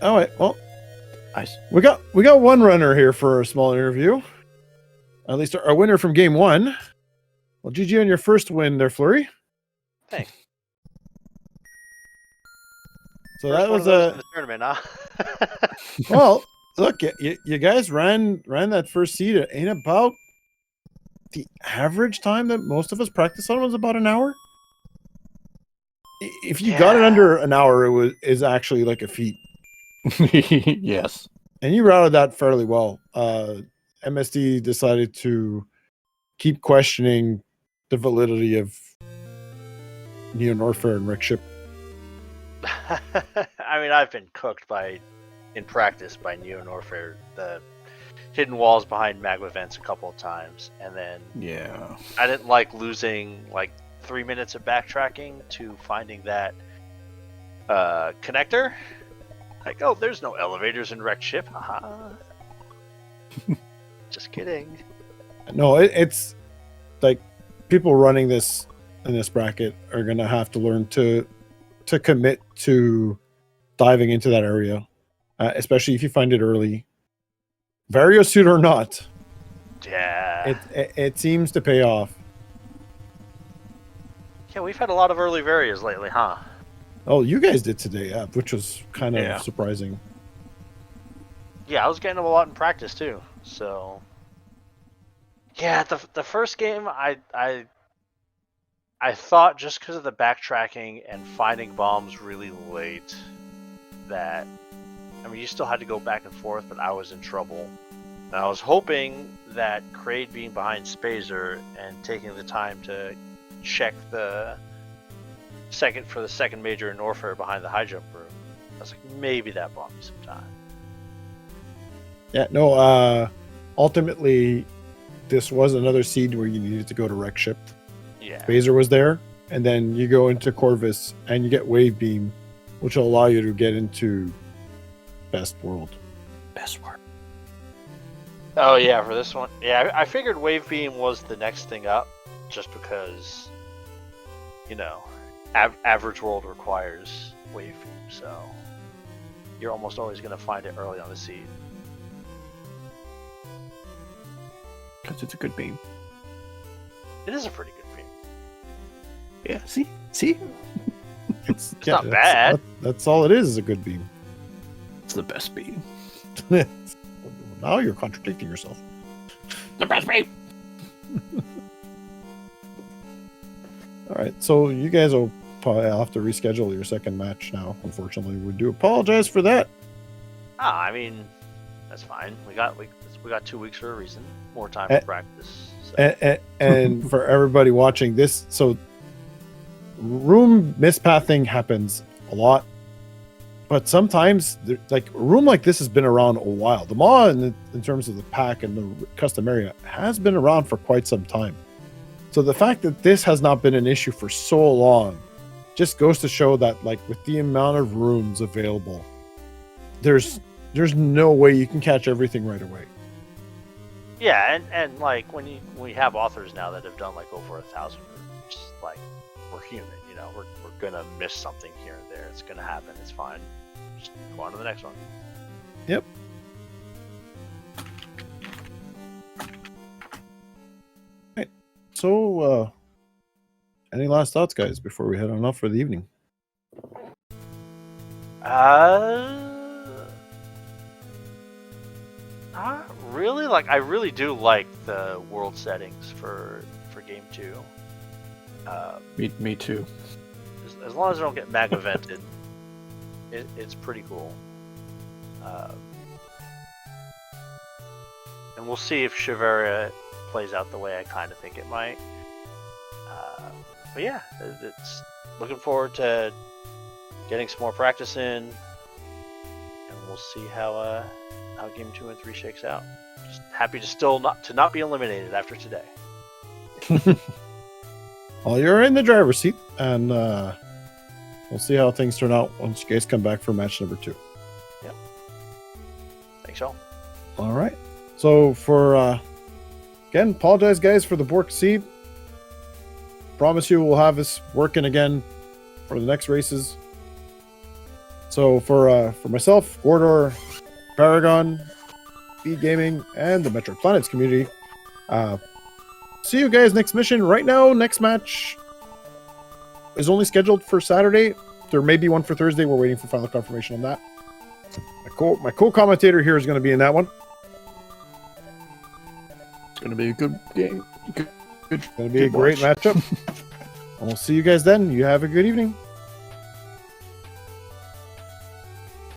Speaker 1: All right. Well, we got one runner here for a small interview. At least our winner from game one. Well, GG on your first win there, Fleury.
Speaker 3: Thanks.
Speaker 1: So
Speaker 3: First
Speaker 1: that was
Speaker 3: in the tournament, huh?
Speaker 1: well. Look, you guys ran that first seed in about the average time that most of us practice on was about an hour. If you got it under an hour, is actually like a feat.
Speaker 2: Yes.
Speaker 1: And you routed that fairly well. MSD decided to keep questioning the validity of Neo Norfair and Rick Ship.
Speaker 3: I mean, I've been cooked in practice by Neo Norfair, the hidden walls behind magma vents a couple of times, and then I didn't like losing like 3 minutes of backtracking to finding that connector. Like, oh, there's no elevators in wrecked ship. Haha. Just kidding.
Speaker 1: No, it's like people running this in this bracket are gonna have to learn to commit to diving into that area, especially if you find it early, variosuit or not.
Speaker 3: Yeah,
Speaker 1: it seems to pay off.
Speaker 3: Yeah, we've had a lot of early varias lately, huh?
Speaker 1: Oh, you guys did today, which was kind of surprising.
Speaker 3: Yeah, I was getting them a lot in practice too. So, yeah, the first game, I thought just because of the backtracking and finding bombs really late that, I mean, you still had to go back and forth, but I was in trouble. And I was hoping that Kraid being behind Spazer and taking the time to check the second major in Norfair behind the high jump room, I was like, maybe that bought me some time.
Speaker 1: Yeah, no, ultimately, this was another seed where you needed to go to wreck ship.
Speaker 3: Yeah.
Speaker 1: Spazer was there, and then you go into Corvus and you get wave beam, which will allow you to get into best world.
Speaker 2: Best world.
Speaker 3: Oh yeah, for this one, yeah, I figured wave beam was the next thing up, just because, you know, average world requires wave beam, so you're almost always going to find it early on the seed.
Speaker 2: Because it's a good beam.
Speaker 3: It is a pretty good beam.
Speaker 2: Yeah, see?
Speaker 3: It's not bad.
Speaker 1: That's all it is a good beam.
Speaker 2: It's the best beam.
Speaker 1: Now you're contradicting yourself.
Speaker 2: The best beam!
Speaker 1: All right, so you guys will probably have to reschedule your second match now. Unfortunately, we do apologize for that.
Speaker 3: I mean, that's fine. We got 2 weeks for a reason. More time for practice. So.
Speaker 1: And for everybody watching this, so room mispathing happens a lot. But sometimes, like a room like this has been around a while. The Maw, in terms of the pack and the custom area, has been around for quite some time. So the fact that this has not been an issue for so long just goes to show that, like, with the amount of rooms available, there's no way you can catch everything right away.
Speaker 3: Yeah, and like when we have authors now that have done like over 1,000 rooms, like we're human, you know, we're gonna miss something here and there. It's gonna happen. It's fine. Just go on to the next one.
Speaker 1: Yep. Right. So, any last thoughts, guys, before we head on off for the evening?
Speaker 3: Not really. Like, I really do like the world settings for game 2.
Speaker 2: Me too.
Speaker 3: As long as I don't get mag evented, it's pretty cool. And we'll see if Shiveria plays out the way I kind of think it might. But yeah, it's looking forward to getting some more practice in, and we'll see how game 2 and 3 shakes out. Just happy to still not be eliminated after today.
Speaker 1: Well, you're in the driver's seat, and we'll see how things turn out once you guys come back for match number 2.
Speaker 3: Yep. Thanks, y'all.
Speaker 1: All right. So for again, apologize, guys, for the Bork seed. Promise you we'll have this working again for the next races. So for myself, Gordor, Paragon, SpeedGaming, and the Metro Planets community, see you guys next mission. Right now, next match is only scheduled for Saturday. There may be one for Thursday. We're waiting for final confirmation on that. My co-commentator here is going to be in that one.
Speaker 2: It's going to be a good game.
Speaker 1: It's going to be a great matchup. And we'll see you guys then. You have a good evening.